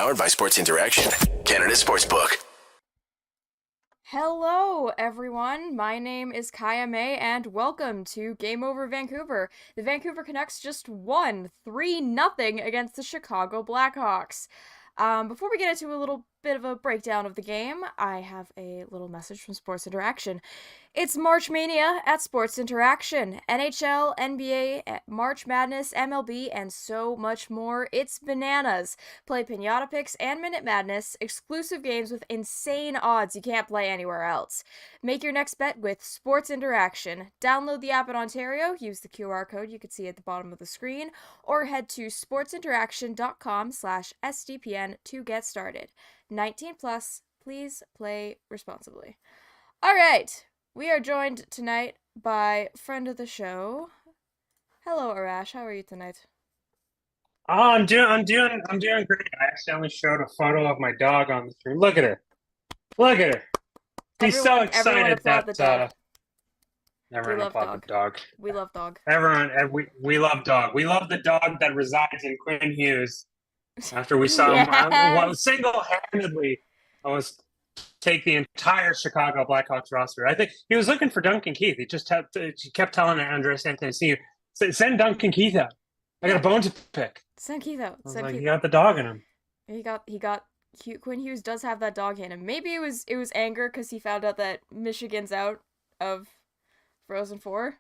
Powered by Sports Interaction, Canada Sportsbook. Hello, everyone. My name is Kaja May, and welcome to Game Over Vancouver. The Vancouver Canucks just won 3-0 against the Chicago Blackhawks. Before we get into a little bit of a breakdown of the game, I have a little message from Sports Interaction. It's March Mania at Sports Interaction. NHL, NBA, March Madness, MLB, and so much more. It's bananas. Play Pinata Picks and Minute Madness, exclusive games with insane odds you can't play anywhere else. Make your next bet with Sports Interaction. Download the app in Ontario, use the QR code you can see at the bottom of the screen, or head to sportsinteraction.com/SDPN to get started. 19 plus, please play responsibly. All right. We are joined tonight by friend of the show. Hello, Arash. How are you tonight? Oh, I'm doing great. I accidentally showed a photo of my dog on the screen. Look at her. Look at her. She's so Everyone excited applaud the dog. everyone applaud the dog. We love dog. Everyone, we love dog. We love the dog that resides in Quinn Hughes. After we saw him single-handedly, I was take the entire Chicago Blackhawks roster. I think he was looking for Duncan Keith. He kept telling Andres Anthony, send Duncan Keith out. I got a bone to pick. Send Keith out. He got the dog in him. He got Quinn Hughes does have that dog in him. Maybe it was anger because he found out that Michigan's out of Frozen 4,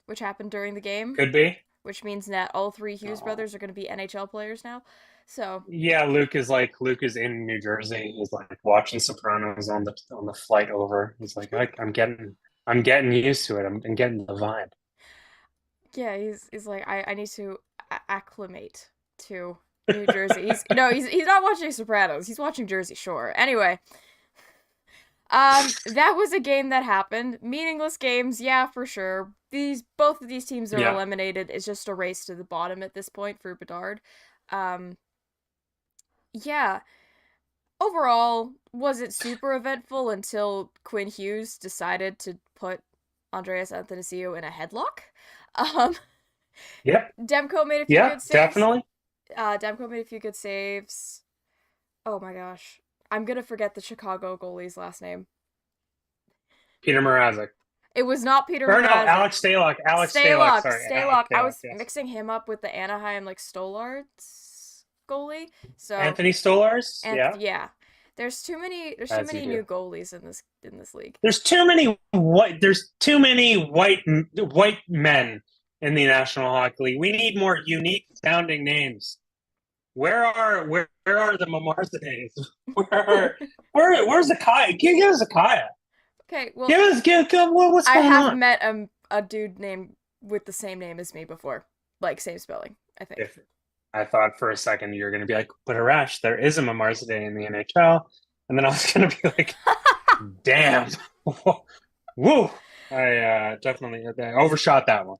which happened during the game. Could be. Which means that all three Hughes brothers are going to be NHL players now. So yeah, Luke is in New Jersey. He's like watching Sopranos on the flight over. He's like, I'm getting used to it. I'm getting the vibe. Yeah, he's like, I need to acclimate to New Jersey. He's not watching Sopranos. He's watching Jersey Shore. Anyway, that was a game that happened. Meaningless games, yeah, for sure. Both of these teams are eliminated. It's just a race to the bottom at this point for Bedard. Yeah. Overall, was it super eventful until Quinn Hughes decided to put Andreas Athanasiou in a headlock? Yep. Demko made a few good saves. Definitely. Demko made a few good saves. Oh my gosh. I'm gonna forget the Chicago goalie's last name. Peter Mrazek. It was not Peter Mrazek. No, Alex Stalock. Stalock. Sorry. Stalock. I was mixing him up with the Anaheim Stollards goalie. So Anthony Stolarz. Yeah. There's too many new goalies in this league. There's too many white men in the National Hockey League. We need more unique sounding names. Where are the Mamarzanes? Where's the Kaya? Give us a Kaya. Okay, well, what's going on? I have met a dude named with the same name as me before, like same spelling. I think. I thought for a second you were going to be like, but Arash, there is a Mamarzaday in the NHL, and then I was going to be like, damn, woo! I definitely overshot that one.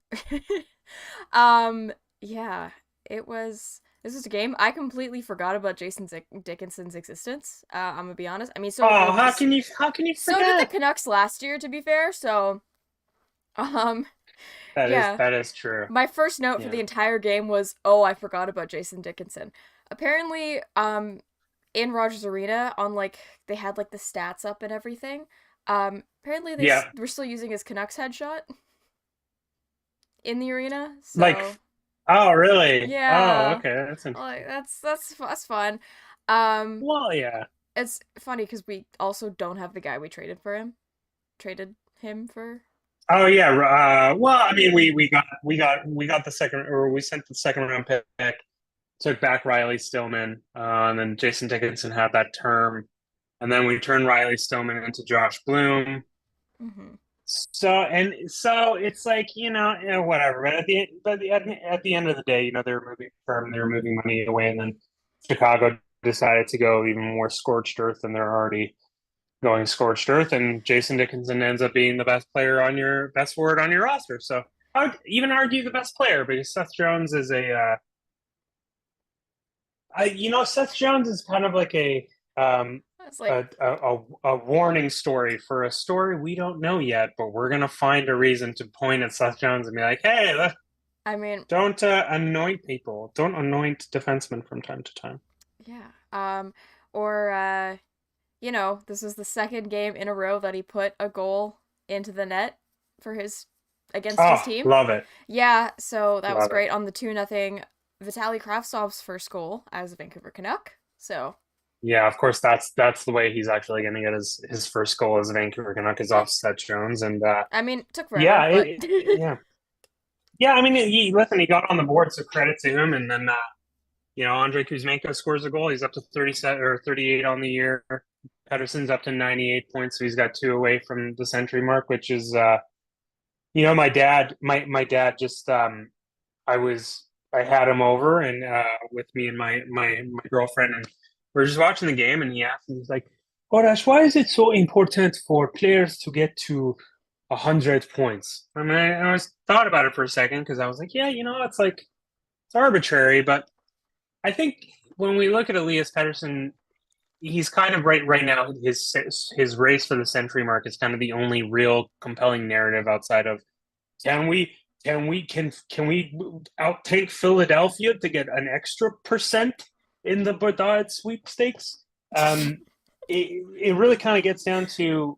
Yeah, it was. This was a game I completely forgot about Jason Dickinson's existence. I'm gonna be honest. I mean, how can you forget? So did the Canucks last year, to be fair. So, that is true. My first note for the entire game was, "Oh, I forgot about Jason Dickinson." Apparently, in Rogers Arena, they had the stats up and everything. Apparently they were still using his Canucks headshot in the arena. So. Oh, really? Yeah. Oh, okay. That's interesting. That's fun. Well, yeah. It's funny because we also don't have the guy we traded him for. Oh yeah. Well, I mean, we got the second, or we sent the second round pick, took back Riley Stillman, and then Jason Dickinson had that term, and then we turned Riley Stillman into Josh Bloom. Mm-hmm. So it's like, whatever. But at the end of the day, they were moving money away, and then Chicago decided to go even more scorched earth than they're already going scorched earth, and Jason Dickinson ends up being the best forward on your roster. So I would even argue the best player, because Seth Jones is Seth Jones is kind of like a warning story for a story we don't know yet, but we're gonna find a reason to point at Seth Jones and be like, "Hey, I mean, don't anoint people. Don't anoint defensemen from time to time." Yeah. Or this was the second game in a row that he put a goal into the net for his against his Oh, team. love it. Yeah, so that was Love it. great on the 2-0 Vitaly Kravtsov's first goal as a Vancouver Canuck. So, Yeah, of course that's the way he's actually going to get his first goal as a Vancouver Canuck is eh, off Seth Jones, and I mean, it took yeah, forever, but yeah, yeah. I mean, he got on the board, so credit to him. And then Andrei Kuzmenko scores a goal. He's up to 37 or 38 on the year. Pedersen's up to 98 points, so he's got two away from the century mark, which is my dad just I had him over and with me and my girlfriend, and we are just watching the game, and he asked me, he's like, Borash, why is it so important for players to get to 100 points? I mean, I was thought about it for a second because I was like, yeah, it's like it's arbitrary, but I think when we look at Elias Pettersson, he's kind of right now. His race for the century mark is kind of the only real compelling narrative outside of can we can we outtake Philadelphia to get an extra percent in the Bedard sweepstakes? It really kind of gets down to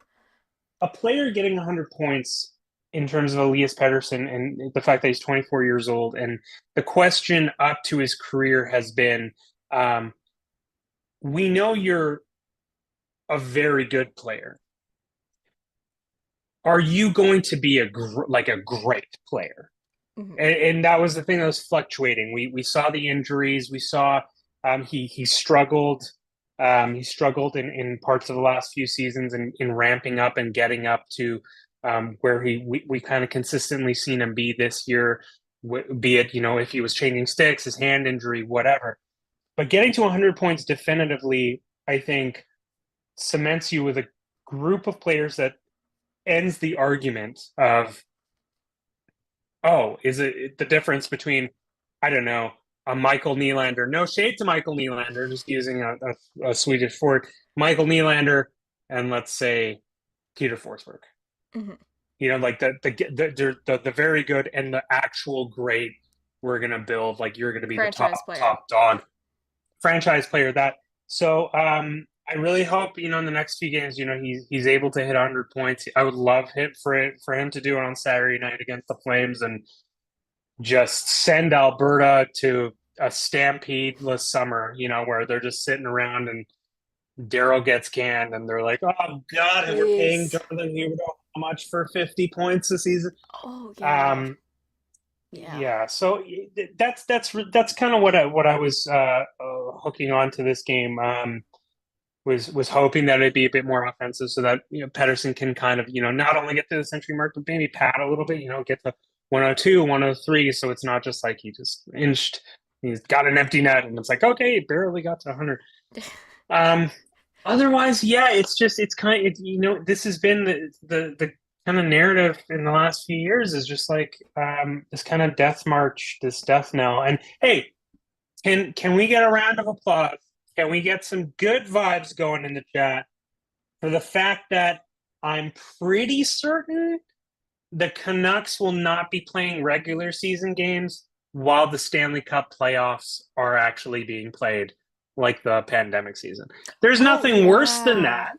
a player getting 100 points in terms of Elias Pettersson and the fact that he's 24 years old. And the question up to his career has been, we know you're a very good player. Are you going to be a great player? mm-hmm. And that was the thing that was fluctuating. We saw the injuries. We saw he struggled. He struggled in parts of the last few seasons in ramping up and getting up to where we kind of consistently seen him be this year. Be it if he was changing sticks, his hand injury, whatever. But getting to 100 points definitively, I think, cements you with a group of players that ends the argument of, oh, is it the difference between, I don't know, a Michael Nylander, no shade to Michael Nylander, just using a Swedish word, Michael Nylander, and let's say Peter Forsberg. Mm-hmm. Like the very good and the actual great we're going to build, like you're going to be Franchise the player. top dog franchise player. I really hope in the next few games he's able to hit 100 points. I would love for him to do it on Saturday night against the Flames and just send Alberta to a stampede-less summer, where they're just sitting around and Daryl gets canned and they're like, oh God, and we're paying Jonathan Huberdeau how much for 50 points this season? Oh yeah. Yeah, so that's kind of what I was hooking on to this game. Was hoping that it'd be a bit more offensive so that Pettersson can kind of not only get to the century mark but maybe pad a little bit, get to 102, 103, so it's not just like he just inched. He's got an empty net and it's like, okay, he barely got to 100. Otherwise, yeah, it's kind of this has been the kind of narrative in the last few years is just like this kind of death march, this death knell. And hey, can we get a round of applause? Can we get some good vibes going in the chat for the fact that I'm pretty certain the Canucks will not be playing regular season games while the Stanley Cup playoffs are actually being played, like the pandemic season. There's nothing worse than that.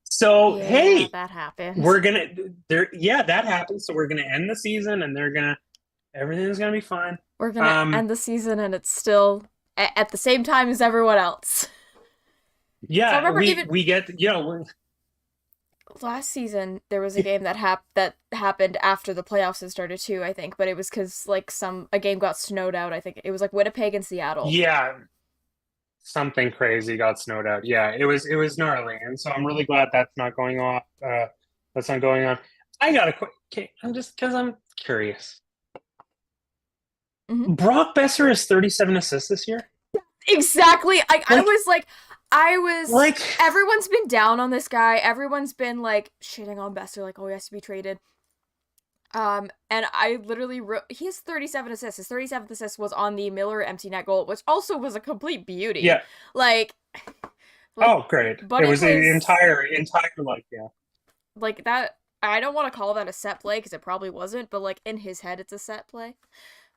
So yeah, hey, that happened. we're gonna that happened. So we're gonna end the season, and everything's gonna be fine. We're gonna end the season, and it's still at the same time as everyone else. Yeah, so I remember we get last season there was a game that happened after the playoffs had started too, I think, but it was because like a game got snowed out. I think it was like Winnipeg and Seattle. Yeah, something crazy got snowed out. Yeah, it was gnarly, and so I'm really glad that's not going off. That's not going on. I got a quick. I'm just because I'm curious. Mm-hmm. Brock Besser has 37 assists this year. Exactly. I was like, everyone's been down on this guy. Everyone's been like shitting on Besser, like, oh, he has to be traded. And I literally wrote, he has 37 assists. His 37th assist was on the Miller empty net goal, which also was a complete beauty. Yeah. Like oh, great. But it was the entire like, yeah. Like that, I don't want to call that a set play because it probably wasn't, but like in his head, it's a set play.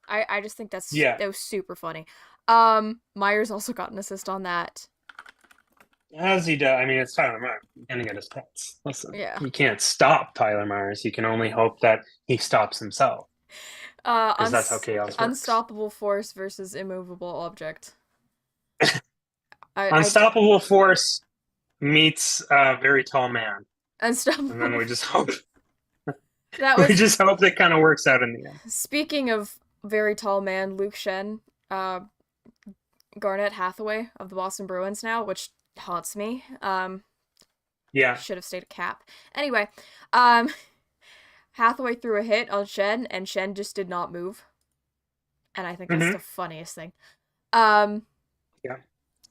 I just think that was super funny. Myers also got an assist on that. As he does. I mean, it's Tyler Myers. He's gonna get his pets. Listen, Yeah. you can't stop Tyler Myers. You can only hope that he stops himself. Because that's how chaos works. Unstoppable force versus immovable object. Unstoppable force meets a very tall man. Unstoppable. And then we just hope. We just hope that kind of works out in the end. Speaking of very tall man, Luke Shen, Garnet Hathaway of the Boston Bruins now, which haunts me. Yeah. Should have stayed a cap. Anyway, Hathaway threw a hit on Shen, and Shen just did not move. And I think that's the funniest thing. Yeah.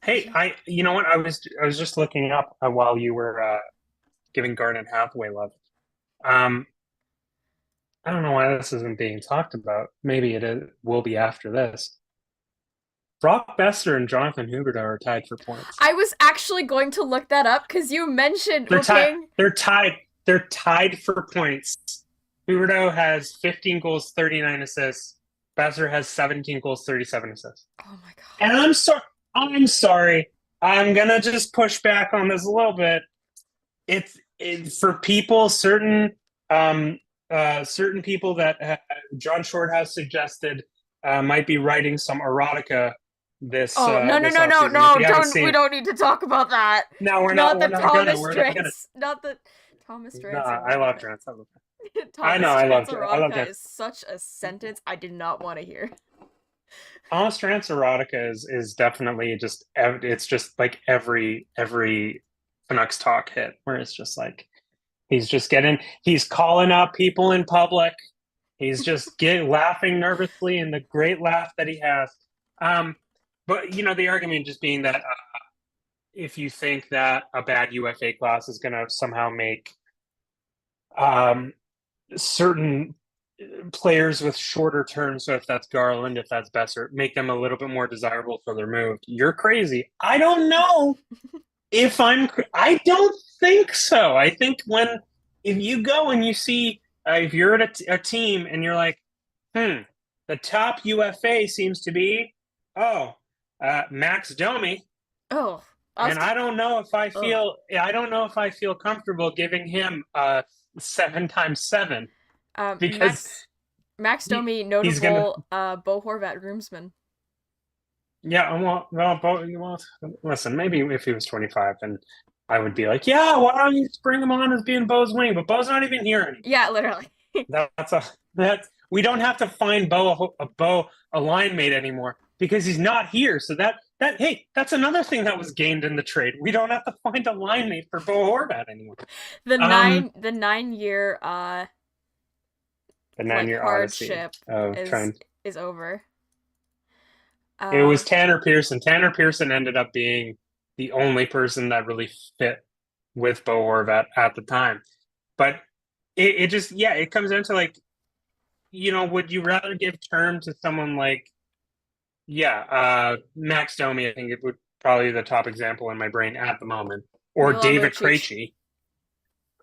Hey, you know what? I was just looking up while you were giving Garnet Hathaway love. I don't know why this isn't being talked about. Maybe will be after this. Brock Besser and Jonathan Huberdeau are tied for points. I was actually going to look that up because you mentioned They're tied. They're tied for points. Huberdeau has 15 goals, 39 assists. Besser has 17 goals, 37 assists. Oh my god! And I'm sorry. I'm gonna just push back on this a little bit. It's for people certain people that John Shorthouse suggested might be writing some erotica this. No! We don't need to talk about that. No, we're not. Not that Thomas Drance. No, I love Drance. I love Drance. Is such a sentence I did not want to hear. Thomas Drance erotica is definitely just like every Canucks talk hit where it's just like he's calling out people in public. He's just laughing nervously and the great laugh that he has. But the argument just being that if you think that a bad UFA class is going to somehow make certain players with shorter terms, so if that's Garland, if that's Besser, make them a little bit more desirable for their move, you're crazy. I don't know I don't think so. I think if you go and you see, if you're at a team and you're like, the top UFA seems to be, Max Domi. Oh. And I don't know if I feel comfortable giving him 7x7. Because Max Domi, notable Bo Horvat groomsman. Yeah, well, listen, maybe if he was 25, then I would be like, yeah, why don't you bring him on as being Bo's wing? But Bo's not even here anymore. Yeah, literally. We don't have to find Bo a line mate anymore because he's not here. So that's another thing that was gained in the trade. We don't have to find a line mate for Bo Horvat anymore. The 9-year hardship is over. It was Tanner Pearson. Tanner Pearson ended up being the only person that really fit with Bo Horvat at the time. But it comes down to like, would you rather give term to someone like, Max Domi? I think it would probably be the top example in my brain at the moment, or Milo David Lucic.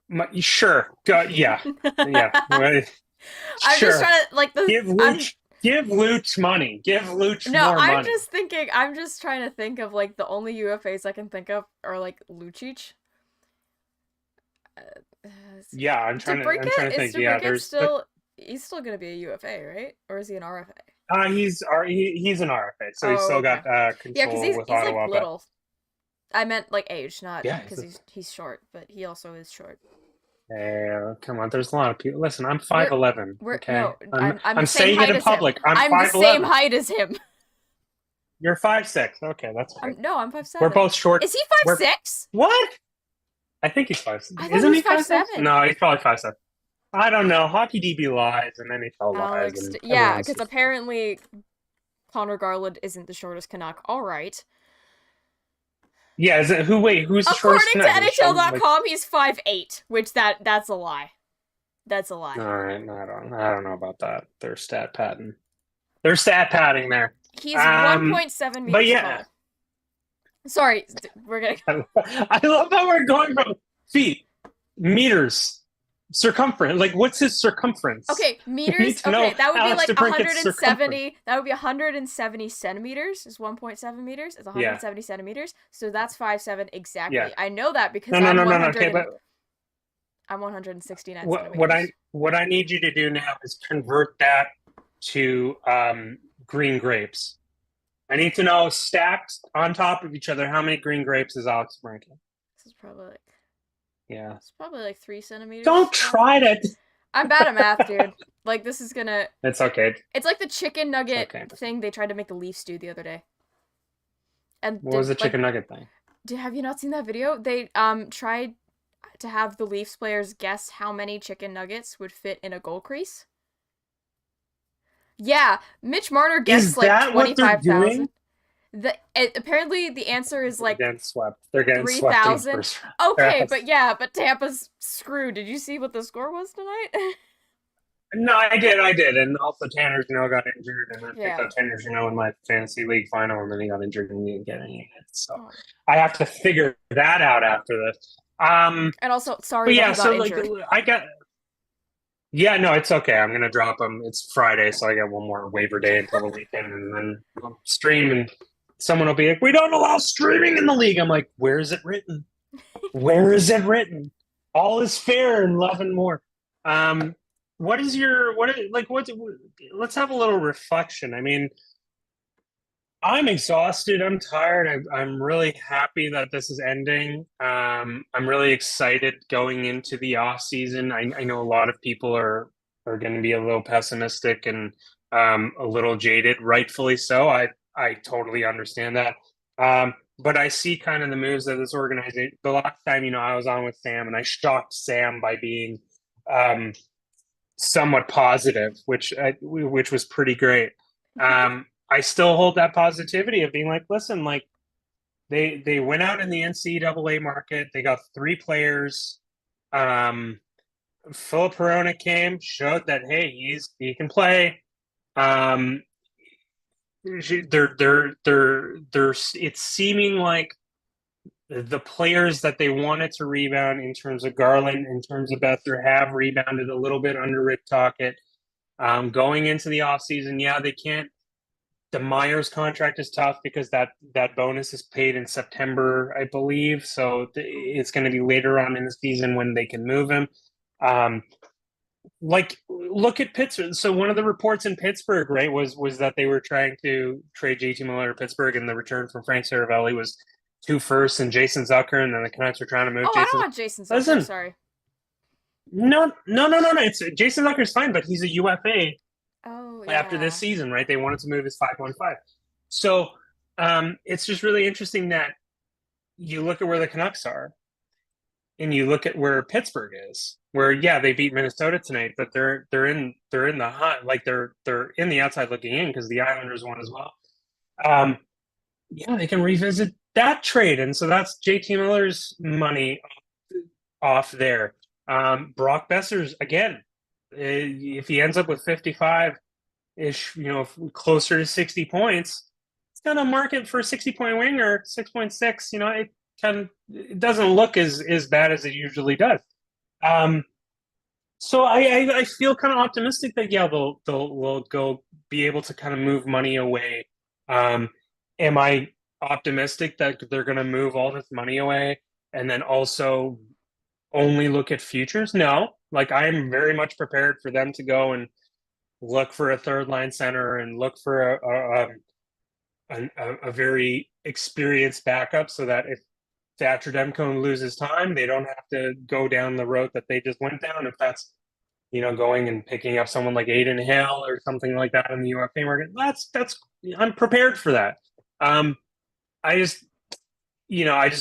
Krejci. Sure, yeah. I'm just trying to give Luch money. Give Luch more money. No, I'm just trying to think of like the only UFAs I can think of are like Lucic. I'm trying to think. Yeah, he's still gonna be a UFA, right? Or is he an RFA? He's an RFA, so he's still got control. Yeah, because he's Ottawa, like little. I meant like age, not because Yeah, he's short, but he also is short. Come on, there's a lot of people. Listen, I'm 5'11". Okay, no, I'm saying it in public. I'm the same height as him. You're 5'6". Okay, that's great. I'm 5'7". We're both short. Is he 5'6"? What? I think he's 5'6". Isn't he 5'7"? No, he's probably 5'7". I don't know. Hockey DB lies and NHL lies. Yeah, because apparently Connor Garland isn't the shortest Canuck. All right. Yeah, is it who's the shortest Canuck? According to NHL.com, he's 5'8", which that's a lie. That's a lie. All right, I don't know about that. They're stat padding. They're stat padding there. He's 1.7 meters tall. Sorry, we're gonna. I love how we're going from feet, meters, circumference. Like, what's his circumference? Okay, You need meters. to know Okay, that would be Alex like DeBrincat's circumference. 170. That would be 170 centimeters. Is 1.7 meters. Is Yeah, 170 centimeters. So that's 5'7" yeah. exactly. I know that because No, no, I'm no, no, no. 100 Okay, and but I'm 169 what I centimeters. what I need you to do now is convert that to green grapes. I need to know stacked on top of each other how many green grapes is Alex DeBrincat? This is probably like Yeah. it's probably like 3 centimeters. Don't try to. I'm bad at math, dude. Like this is gonna. It's okay. It's like the chicken It's nugget okay. thing they tried to make the Leafs do the other day. And What was the chicken nugget thing? have you not seen that video? They tried to have the Leafs players guess how many chicken nuggets would fit in a goal crease. Yeah, Mitch Marner guessed Is that like what they're 25,000. doing? Apparently the answer is like They're getting swept. They're getting swept in the 3,000. first Okay, round. but Tampa's screwed. Did you see what the score was tonight? No, I did. And also Tanner Janelle got injured, and I picked Yeah. up Tanner Janelle in my fantasy league final, and then he got injured and he didn't get any hits. So Oh. I have to figure that out after this. And also, sorry that he got injured. Yeah, no, it's okay. I'm gonna drop him. It's Friday, so I got one more waiver day until the weekend, and then I'll stream. And someone will be like, "We don't allow streaming in the league." I'm like, "Where is it written? Where is it written? All is fair in love and more." Let's have a little reflection. I mean, I'm exhausted. I'm tired. I'm really happy that this is ending. I'm really excited going into the off season. I know a lot of people are going to be a little pessimistic and a little jaded, rightfully so. I totally understand that. But I see kind of the moves of this organization. The last time, I was on with Sam, and I shocked Sam by being somewhat positive, which was pretty great. I still hold that positivity of being like, listen, like they went out in the NCAA market. They got 3 players. Philip Perona came, showed that hey, he can play. It's seeming like the players that they wanted to rebound in terms of Garland, in terms of Bether, have rebounded a little bit under Rick Tocchet. Going into the offseason, yeah, they can't. The Myers contract is tough because that bonus is paid in September, I believe. So it's going to be later on in the season when they can move him. Look at Pittsburgh. So one of the reports in Pittsburgh, right, was that they were trying to trade JT Miller to Pittsburgh, and the return from Frank Saravelli was 2 firsts and Jason Zucker, and then the Canucks were trying to move I Jason. don't want Jason Zucker. Listen, sorry. No. It's Jason Zucker's fine, but he's a UFA. Oh, after this season, right? They wanted to move his 5.5. So it's just really interesting that you look at where the Canucks are and you look at where Pittsburgh is, where yeah, they beat Minnesota tonight, but they're in the hunt, like they're in the outside looking in because the Islanders won as well. Yeah, they can revisit that trade, and so that's JT Miller's money off there. Brock Besser's again. If he ends up with 55-ish, closer to 60 points, it's kind of market for a 60-point winger, 6.6. It doesn't look as bad as it usually does. So I feel kind of optimistic that yeah, they'll go be able to kind of move money away. Am I optimistic that they're going to move all this money away and then also only look at futures? No. Like I'm very much prepared for them to go and look for a third line center and look for a very experienced backup so that if Thatcher Demko loses time, they don't have to go down the road that they just went down. If that's going and picking up someone like Aiden Hale or something like that in the UFA market, that's I'm prepared for that. I just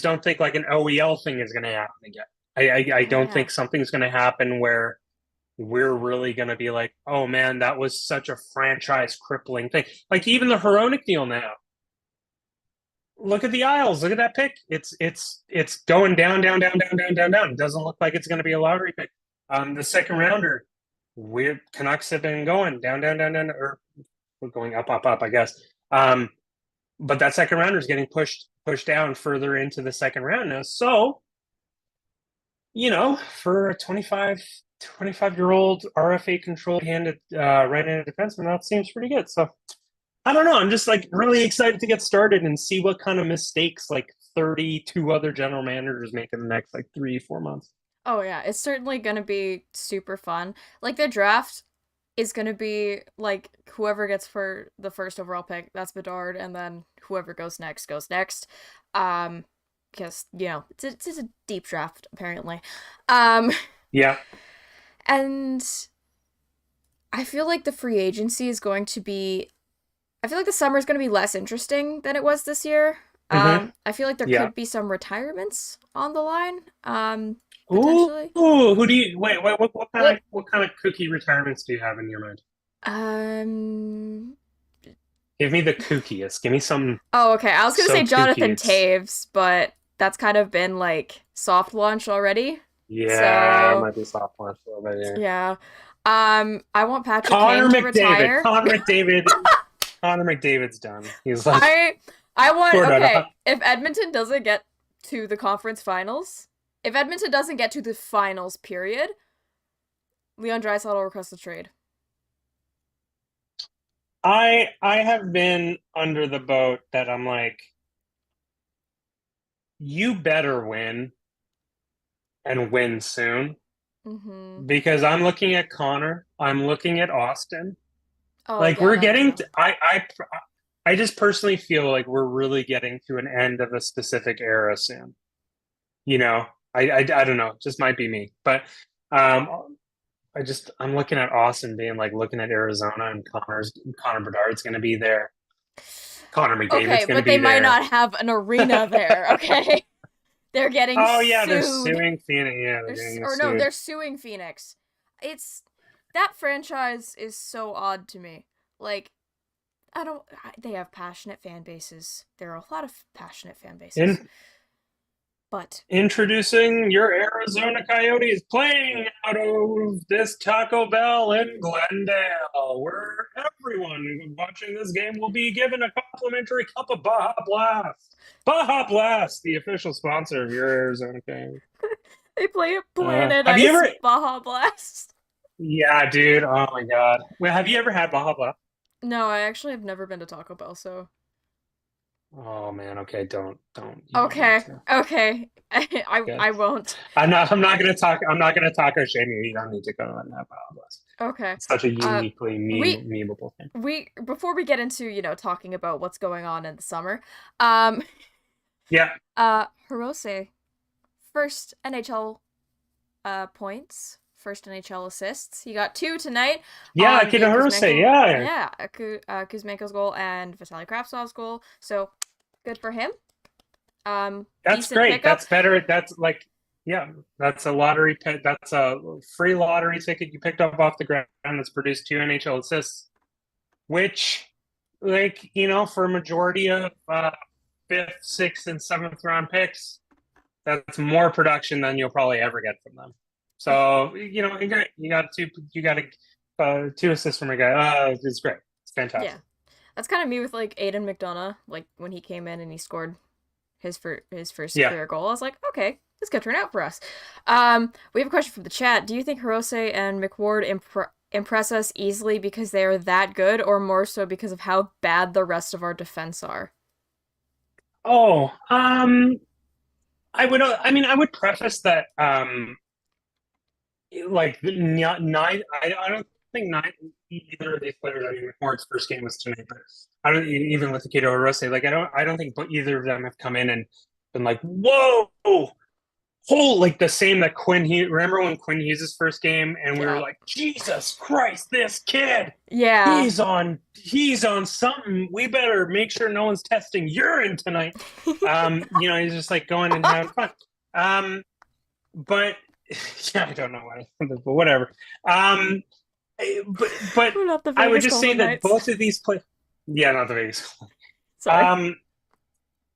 don't think like an OEL thing is going to happen again. I don't think something's going to happen where we're really going to be like, oh man, that was such a franchise crippling thing. Like even the Hronek deal now. Look at the Isles. Look at that pick. It's going down. It doesn't look like it's going to be a lottery pick. The second rounder, weird Canucks have been going down, or we're going up, I guess. But that second rounder is getting pushed down further into the second round now. So, for a 25 25-year-old RFA controlled handed right-handed defenseman. That seems pretty good. So I don't know. I'm just like really excited to get started and see what kind of mistakes like 32 other general managers make in the next like 3-4 months. Oh yeah, it's certainly gonna be super fun. Like the draft is gonna be like whoever gets for the first overall pick, that's Bedard, and then whoever goes next goes next. Um, because it's a deep draft apparently. Um, Yeah. and I feel like the free agency is going to be. I feel like the summer is going to be less interesting than it was this year. I feel like there Yeah. could be some retirements on the line. Ooh, Potentially. who do you wait? What kind of kooky retirements do you have in your mind? Um. Give me the kookiest. Give me something Oh, okay. I was gonna so say kooky. Jonathan It's Taves, but that's kind of been like soft launch already. yeah, it So might be sophomore a little bit there. yeah. I want Patrick Connor Kane to McDavid. retire. Connor McDavid's done. He's like I I want sort of. okay. If Edmonton doesn't get to the conference finals, if Edmonton doesn't get to the finals, period, Leon Draisaitl requests a trade. I have been under the boat that I'm like, you better win and win soon Mm-hmm. because I'm looking at Connor, I'm looking at Austin. Oh Like yeah, we're that getting too. to, I just personally feel like we're really getting to an end of a specific era soon. You know, I don't know, it just might be me, but I'm looking at Austin being like looking at Arizona and Connor Bedard's going to be there. Connor Okay, McDavid's going to but they be might there. not have an arena there. Okay, they're getting Oh yeah, they're sued. suing Phoenix. Yeah, they're They're getting or no, sued. they're suing Phoenix. It's that franchise is so odd to me. Like I don't. They have passionate fan bases. There are a lot of passionate fan bases, In but Introducing your Arizona Coyotes playing out of this Taco Bell in Glendale, where everyone watching this game will be given a complimentary cup of Baja Blast. Baja Blast, the official sponsor of your Arizona Coyotes. they play at Planet Have you Ice ever? Baja Blast. Yeah, dude. Oh my God. Well, have you ever had Baja Blast? No, I actually have never been to Taco Bell, so Oh man. Okay. Don't. You don't need okay, to. okay, Good. I won't. I'm not gonna talk. I'm not gonna talk or shame you. You don't need to go and have Baja Blast. Okay, It's such a uh, uniquely we memeable thing. we before we get into talking about what's going on in the summer, Yeah. Hirose first NHL points, first NHL assists. He got two tonight Yeah, on the Kitaharuse, Kuzmenko, yeah. yeah, Kuzmenko's goal and Vitaly Kravtsov's goal. So good for him. That's Decent great. pickup. That's better. That's like, yeah, that's a lottery pit. That's a free lottery ticket you picked up off the ground that's produced two NHL assists, which, like, for a majority of fifth, sixth, and seventh round picks, that's more production than you'll probably ever get from them. So, you got two assists from a guy. It's great. It's Yeah, fantastic. that's kind of me with like Aiden McDonough. Like when he came in and he scored his first Yeah. career goal, I was like, okay, this could turn out for us. We have a question from the chat. Do you think Hirose and McWard impress us easily because they are that good, or more so because of how bad the rest of our defense are? Oh, I would preface that, like, nine. I don't think nine. Either of these players. I mean, McCord's first game was tonight, but I don't even with the Kato Rose. Like, I don't think, but either of them have come in and been like, whoa, whole like the same that Quinn Hughes. Remember when Quinn Hughes' first game, and we were Yeah. like, Jesus Christ, this kid. Yeah. He's on something. We better make sure no one's testing urine tonight. He's just like going and having fun. But yeah, I don't know why, but whatever. But We're not the I would Vegas just say Golden that Knights. both of these play. Yeah, not the Vegas. Sorry.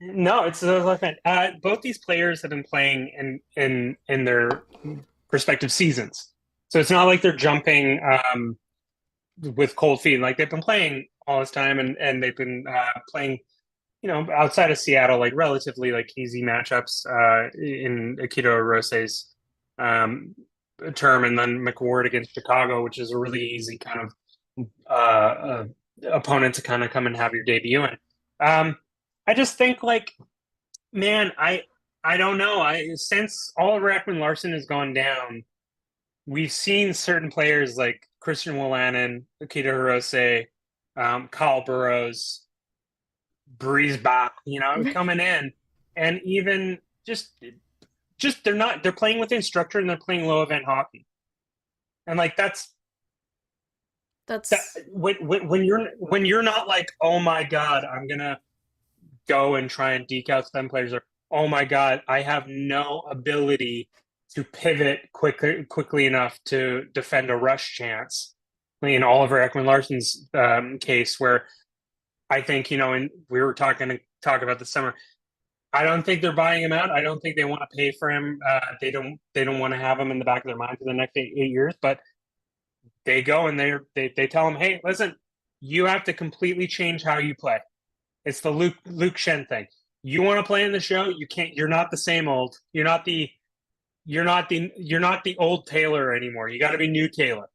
No, it's like both these players have been playing in their respective seasons, so it's not like they're jumping with cold feet. Like they've been playing all this time, and they've been playing, outside of Seattle, like relatively like easy matchups in Akito Rose's term, and then McWard against Chicago, which is a really easy kind of opponent to kind of come and have your debut in. I just think like, man, I don't know. Since Oliver Ekman-Larsson has gone down, we've seen certain players like Christian Wolanin, Akita Hirose, Kyle Burrows, Breeze Bach, coming in, and even just they're playing within structure and they're playing low event hockey, and like that's when you're not like, oh my god, I'm gonna go and try and deke out some players, or oh my god, I have no ability to pivot quickly enough to defend a rush chance. In Oliver Ekman-Larsson's case, where I think, and we were talk about this summer, I don't think they're buying him out. I don't think they want to pay for him. They don't want to have him in the back of their mind for the next 8 years. But they go and they tell him, hey, listen, you have to completely change how you play. It's the Luke Shen thing. You want to play in the show, you can't. You're not the same old. You're not the old Taylor anymore. You got to be new Taylor.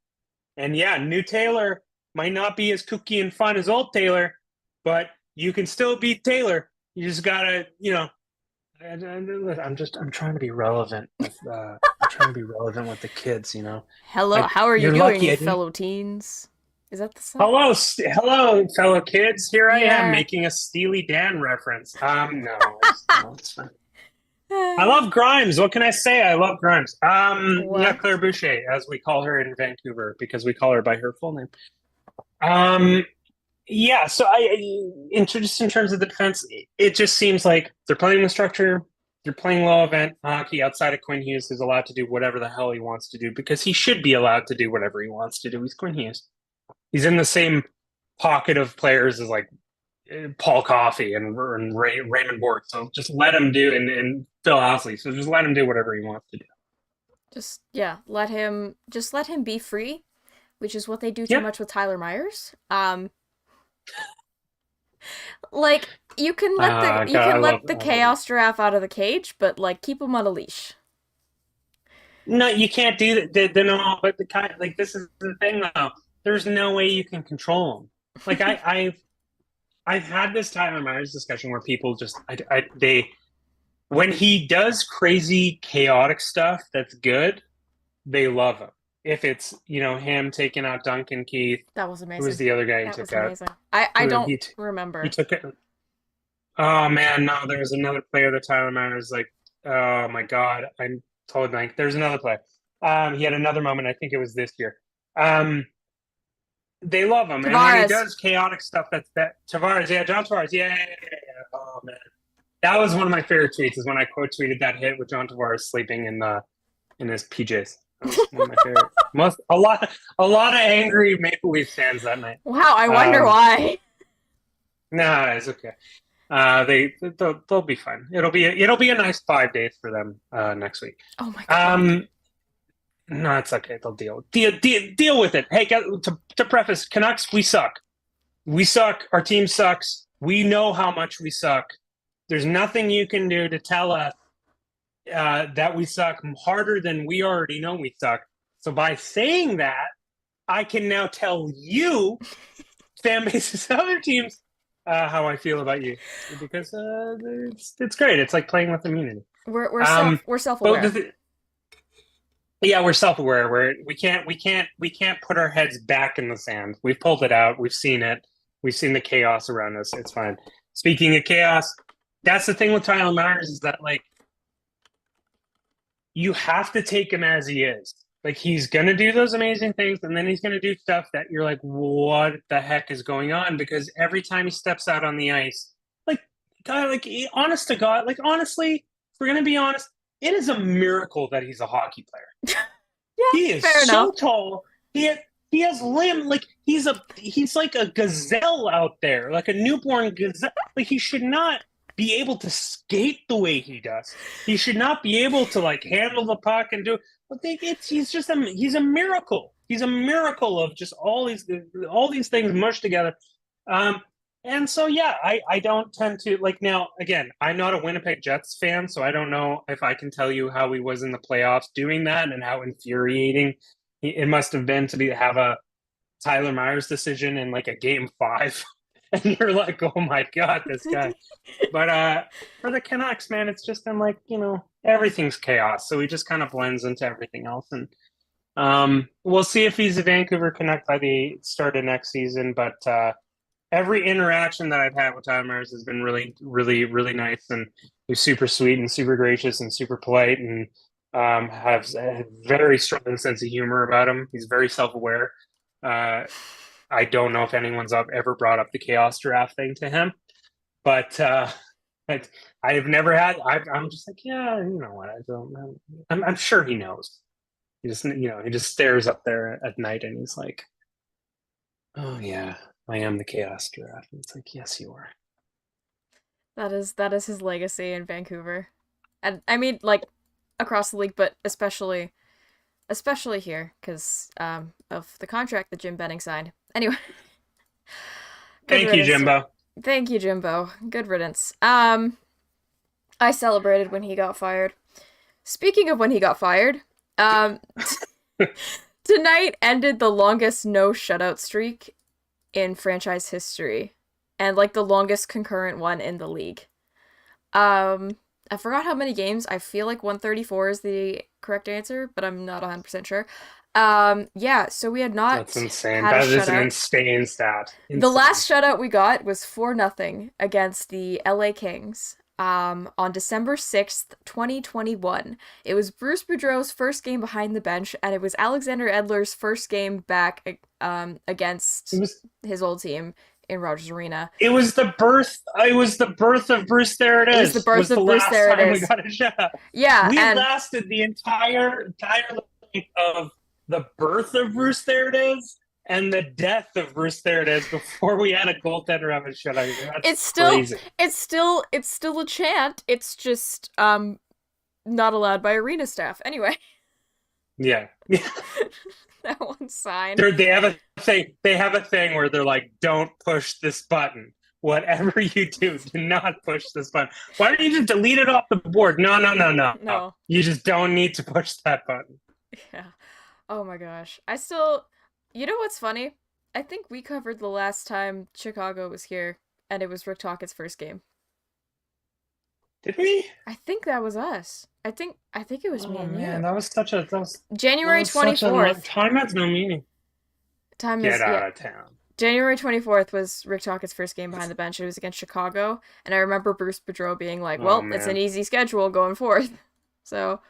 And yeah, new Taylor might not be as kooky and fun as old Taylor, but you can still beat Taylor. You just gotta, I'm trying to be relevant with, with the kids, Hello, like, how are you doing, fellow teens? Is that the song? Hello, fellow kids. Here I am making a Steely Dan reference. No, it's fine. I love Grimes. What can I say? I love Grimes. Yeah, Claire Boucher, as we call her in Vancouver, because we call her by her full name. Yeah, so in terms of the defense, it just seems like they're playing the structure. They're playing low event hockey outside of Quinn Hughes, who's allowed to do whatever the hell he wants to do, because he should be allowed to do whatever he wants to do. He's Quinn Hughes. He's in the same pocket of players as like Paul Coffey and Raymond Bourque. So just let him do, and Phil Housley. So just let him do whatever he wants to do. Let him be free, which is what they do too much with Tyler Myers. Like, you can let the chaos giraffe out of the cage, but like, keep him on a leash. No, you can't do that. No, but this is the thing though. There's no way you can control him. Like I've had this Tyler Myers discussion where people just when he does crazy chaotic stuff that's good, they love him. If it's him taking out Duncan Keith, that was amazing. Who was the other guy he took out? I don't remember. He took it. Oh man, no, there was another player that Tyler Myers like. Oh my god, I'm totally blank. There's another play. He had another moment. I think it was this year. They love him, Tavares. And when he does chaotic stuff, that Tavares, John Tavares, yeah. Oh man, that was one of my favorite tweets. Is when I quote tweeted that hit with John Tavares sleeping in his PJs. That was one of my favorite. A lot of angry Maple Leaf fans that night. Wow, I wonder why. Nah, it's okay. They'll be fine. It'll be a nice 5 days for them next week. Oh my god. No, it's okay. They'll deal with it. Hey, to preface, Canucks, we suck. We suck. Our team sucks. We know how much we suck. There's nothing you can do to tell us that we suck harder than we already know we suck. So by saying that, I can now tell you, fan bases of other teams, how I feel about you, because it's great. It's like playing with immunity. We're self-aware. Yeah, we're self-aware. We can't put our heads back in the sand. We've pulled it out. We've seen it. We've seen the chaos around us. It's fine. Speaking of chaos, that's the thing with Tyler Myers, is that like, you have to take him as he is. Like, he's gonna do those amazing things, and then he's gonna do stuff that you're like, what the heck is going on? Because every time he steps out on the ice, like, God, like, honest to God, like, honestly, if we're gonna be honest, it is a miracle that he's a hockey player. Yeah, he is fair so enough. tall. He has limb. Like, he's like a gazelle out there, like a newborn gazelle. Like, he should not be able to skate the way he does. He should not be able to like handle the puck and do. He's a miracle. He's a miracle of just all these things mushed together. And so, yeah, I don't tend to like now. Again, I'm not a Winnipeg Jets fan, so I don't know if I can tell you how he was in the playoffs doing that and how infuriating it must have been to have a Tyler Myers decision in like a game 5, and you're like, oh my god, this guy. But for the Canucks, man, it's just been like everything's chaos, so he just kind of blends into everything else, and we'll see if he's a Vancouver Canuck by the start of next season, but. Every interaction that I've had with Tyler Myers has been really, really, really nice, and he's super sweet and super gracious and super polite, and has a very strong sense of humor about him. He's very self-aware. I don't know if anyone's ever brought up the chaos draft thing to him, but I've never had. I'm just like, yeah, you know what? I don't. I'm sure he knows. He just stares up there at night, and he's like, oh yeah. I am the chaos giraffe. And it's like, yes, you are. That is his legacy in Vancouver. And I mean like across the league, but especially here because of the contract that Jim Benning signed. Anyway. Thank you, Jimbo. Thank you, Jimbo. Good riddance. I celebrated when he got fired. Speaking of when he got fired, tonight ended the longest no shutout streak in franchise history, and like the longest concurrent one in the league. I forgot how many games. I feel like 134 is the correct answer, but I'm not 100% sure. Yeah, so we had not. That's insane. That is an insane stat. Insane. The last shutout we got was 4-0 against the LA Kings. On December 6th, 2021. It was Bruce Boudreau's first game behind the bench, and it was Alexander Edler's first game back against his old team in Rogers Arena. It was the birth of Bruce There It Is. It was the birth of Bruce There It Is. We got a shutout. Yeah. We lasted the entire length of the birth of Bruce There It Is and the death of Bruce There It Is before we had a goaltender have a shutout. That's crazy. It's still a chant. It's just not allowed by arena staff. Anyway. Yeah. That one's signed. They have a thing where they're like, don't push this button. Whatever you do not push this button. Why don't you just delete it off the board? No. You just don't need to push that button. Yeah. Oh my gosh. You know what's funny? I think we covered the last time Chicago was here, and it was Rick Tocchet's first game. Did we? I think that was us. I think it was me and you. Man, that was January 24th. Time has no meaning. Get out of town. January 24th was Rick Tocchet's first game behind the bench. It was against Chicago, and I remember Bruce Boudreau being like, "Well, it's an easy schedule going forth." So.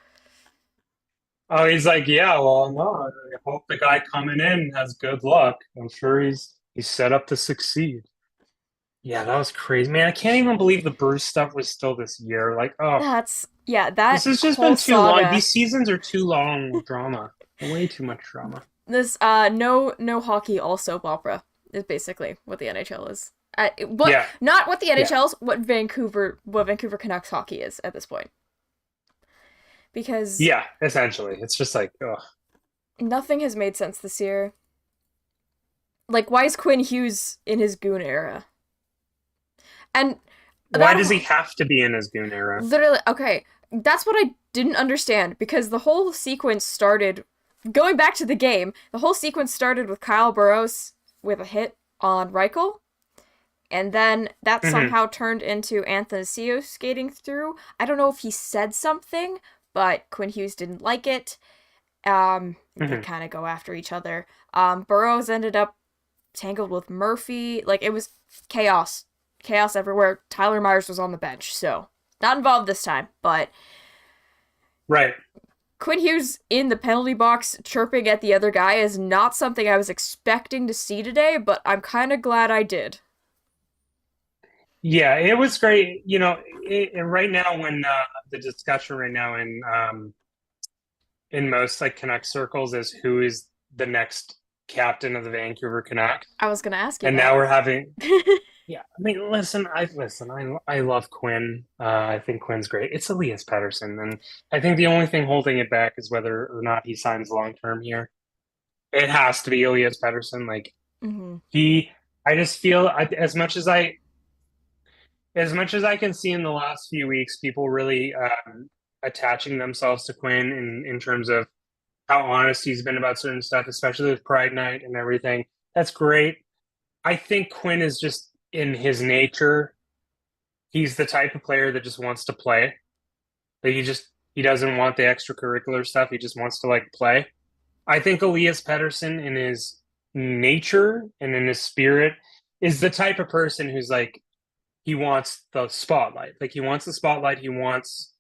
Oh, he's like, yeah, well, no, I hope the guy coming in has good luck. I'm sure he's set up to succeed. Yeah, that was crazy, man. I can't even believe the Bruce stuff was still this year. Like, this has just been too long. These seasons are too long with drama. Way too much drama. This no hockey, all soap opera is basically what the NHL is. Not what the NHL is, what Vancouver Canucks hockey is at this point. Because essentially, it's just like, ugh. Nothing has made sense this year. Like, why is Quinn Hughes in his goon era? And why does he have to be in his goon era? Literally, okay, that's what I didn't understand, because the whole sequence started, going back to the game, the whole sequence started with Kyle Burroughs with a hit on Reichel, and then that somehow turned into Athanasiou skating through. I don't know if he said something, but Quinn Hughes didn't like it. They kind of go after each other. Burroughs ended up tangled with Murphy. Like, it was chaos. Chaos everywhere. Tyler Myers was on the bench, so not involved this time, but... Right. Quinn Hughes in the penalty box chirping at the other guy is not something I was expecting to see today, but I'm kind of glad I did. Yeah, it was great. Right now, when the discussion right now in most like Canuck circles is who is the next captain of the Vancouver Canucks. I was going to ask you. And now we're having. Yeah, I mean, listen. I love Quinn. I think Quinn's great. It's Elias Pettersson, and I think the only thing holding it back is whether or not he signs long term here. It has to be Elias Pettersson. Like he I just feel as much as I can see in the last few weeks, people really attaching themselves to Quinn in terms of how honest he's been about certain stuff, especially with Pride Night and everything. That's great. I think Quinn is just in his nature. He's the type of player that just wants to play. Like he doesn't want the extracurricular stuff. He just wants to like play. I think Elias Pettersson in his nature and in his spirit is the type of person who's like he wants the spotlight. Like he wants the spotlight. He wants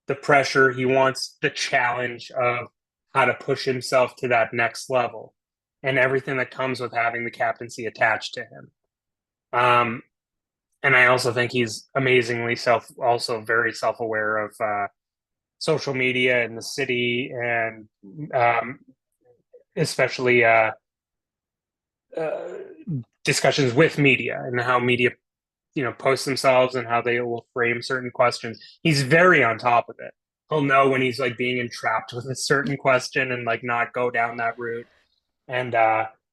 the pressure. He wants the challenge of how to push himself to that next level and everything that comes with having the captaincy attached to him. And I also think he's amazingly also very self-aware of social media and the city, and especially uh, discussions with media and how media, post themselves and how they will frame certain questions. He's very on top of it. He'll know when he's like being entrapped with a certain question and like not go down that route. And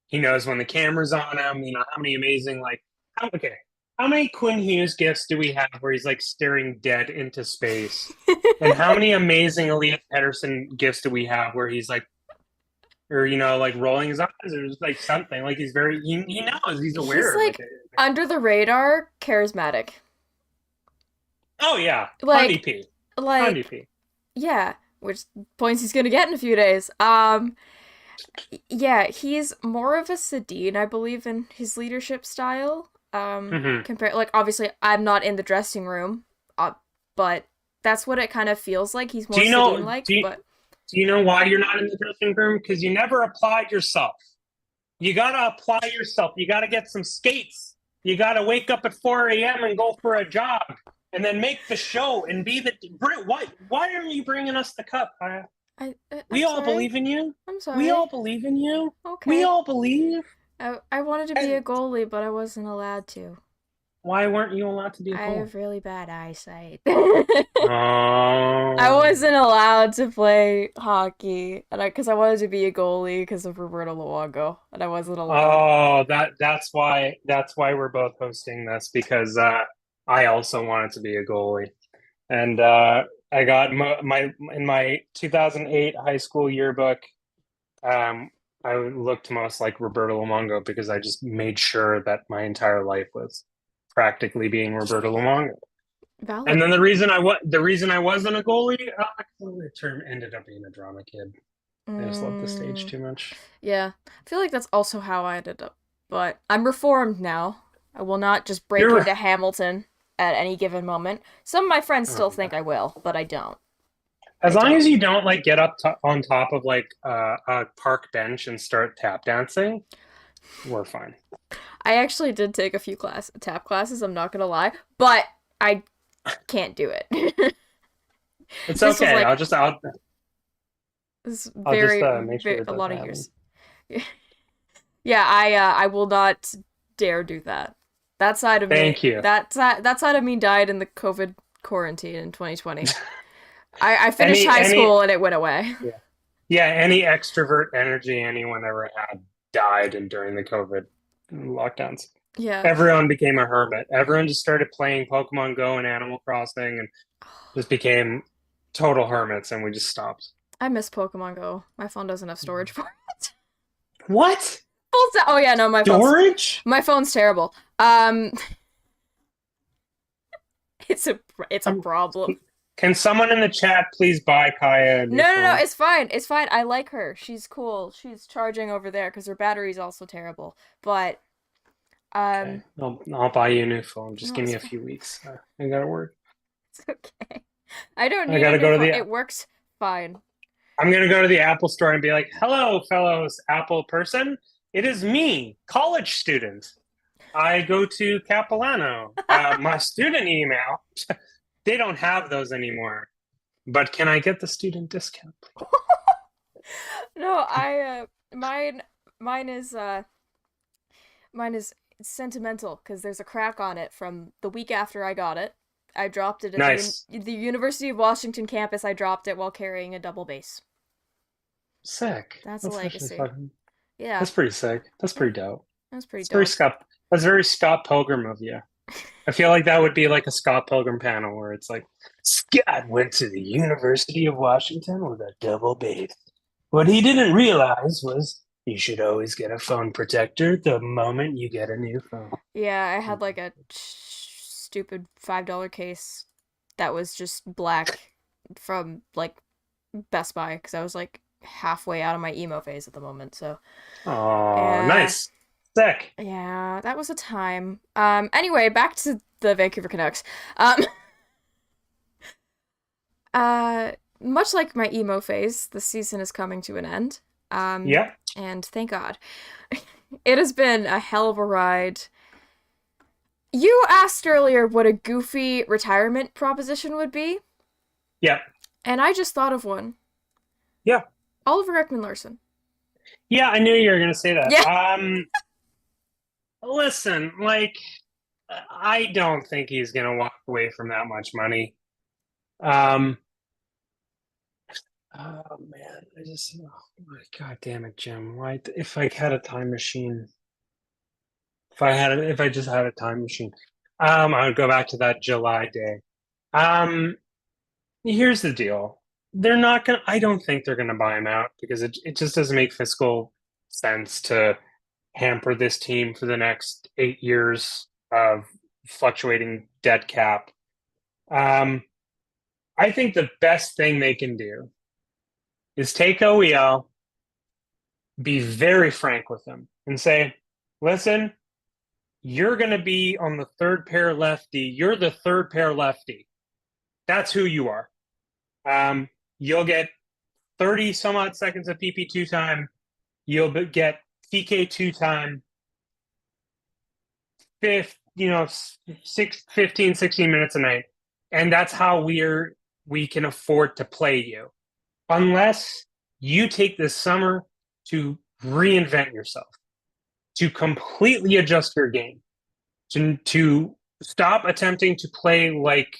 he knows when the camera's on him. How many amazing okay, how many Quinn Hughes gifts do we have where he's like staring dead into space? And how many amazing Elias Pettersson gifts do we have where he's like, or like rolling his eyes or just like something like he knows he's He's aware of like it. under the radar, charismatic. Oh yeah, Honey Like, P, Honey like, P. yeah, which points he's gonna get in a few days. Yeah, he's more of a Sedin, I believe, in his leadership style. Mm-hmm. Compared, like, obviously, I'm not in the dressing room, but that's what it kind of feels like. He's more Do you know? Sedin-like, Do you, but do you know why you're not in the dressing room? Because you never applied yourself. You gotta apply yourself. You gotta get some skates. You gotta wake up at 4 a.m. and go for a jog, and then make the show and be the. Why aren't you bringing us the cup? We I'm all sorry. believe in you. I'm We sorry. all believe in you. We Okay. all believe. I wanted to be a And goalie, but I wasn't allowed to. why weren't you allowed to be a I goalie? have really bad eyesight. I Oh, wasn't allowed to play hockey, and because I wanted to be a goalie because of Roberto Luongo, and I wasn't allowed. that's why we're both hosting this because I also wanted to be a goalie, and I got my in my 2008 high school yearbook. Um, I looked most like Roberto Luongo because I just made sure that my entire life was practically being Roberto Luongo. And Valid. then the reason I wasn't a goalie, the term ended up being a drama kid. I just love the stage Mm, too much. yeah, I feel like that's also how I ended up. But I'm reformed now. I will not just break You're into Hamilton at any given moment. Some of my friends oh, still think I will, but I don't. as I long don't. as you don't like get up on top of like a park bench and start tap dancing, we're fine. I actually did take a few tap classes, I'm not gonna lie, but I can't do it. It's This was okay. like this is I'll just very, make sure very it a doesn't lot of happen. years. Yeah, I will not dare do that. That side of me, Thank you. that side of me died in the COVID quarantine in 2020. I finished Any high any school and it went away. yeah. Yeah, any extrovert energy anyone ever had died and during the COVID lockdowns. Yeah. Everyone became a hermit. Everyone just started playing Pokemon Go and Animal Crossing and just became total hermits, and we just stopped. I miss Pokemon Go. My phone doesn't have storage for it. What? Oh yeah, no, Storage? my phone's terrible. It's a it's a Um, problem. can someone in the chat please buy Kaya a No, new no, no, phone? it's fine. It's fine. I like her. She's cool. She's charging over there because her battery's also terrible. But Okay, I'll buy you a new phone. Just no, give me it's a fine. few weeks. I gotta work. It's okay. I don't I need a gotta new go to phone. the. It works fine. I'm gonna go to the Apple store and be like, "Hello, fellows Apple person. It is me, college student. I go to Capilano. My student email. They don't have those anymore. But can I get the student discount, please?" No, mine mine is mine is sentimental because there's a crack on it from the week after I got it. I dropped it at Nice, the University of Washington campus. I dropped it while carrying a double bass. sick. That's a That's actually legacy. fucking. Yeah, That's pretty sick. That's yeah, pretty dope. that's pretty It's very dope. scup. That's very Scott Pilgrim of you. I feel like that would be like a Scott Pilgrim panel where it's like, Scott went to the University of Washington with a double base. What he didn't realize was you should always get a phone protector the moment you get a new phone. Yeah, I had like a stupid $5 case that was just black from like Best Buy because I was like halfway out of my emo phase at the moment. So Oh, yeah, nice. Sick. yeah, that was a time. Anyway, back to the Vancouver Canucks. Um, uh, much like my emo phase, the season is coming to an end. Yep. And thank God. It has been a hell of a ride. You asked earlier what a goofy retirement proposition would be, Yep. and I just thought of one. Yeah. Oliver Ekman-Larsson. Yeah, I knew you were going to say that. Yeah. Listen, like, I don't think he's going to walk away from that much money. Um, oh man, oh my God damn it, Jim. Why, if I had a time machine, if I just had a time machine, I would go back to that July day. Um, Here's the deal. I don't think they're gonna buy him out because it just doesn't make fiscal sense to hamper this team for the next 8 years of fluctuating dead cap. Um, I think the best thing they can do is take OEL, be very frank with them, and say, listen, you're going to be on the third pair lefty. You're the third pair lefty. That's who you are. You'll get 30 some odd seconds of PP2 time. You'll get PK2 time, 15, 16 minutes a night. And that's how we can afford to play you. Unless you take this summer to reinvent yourself, to completely adjust your game, to stop attempting to play like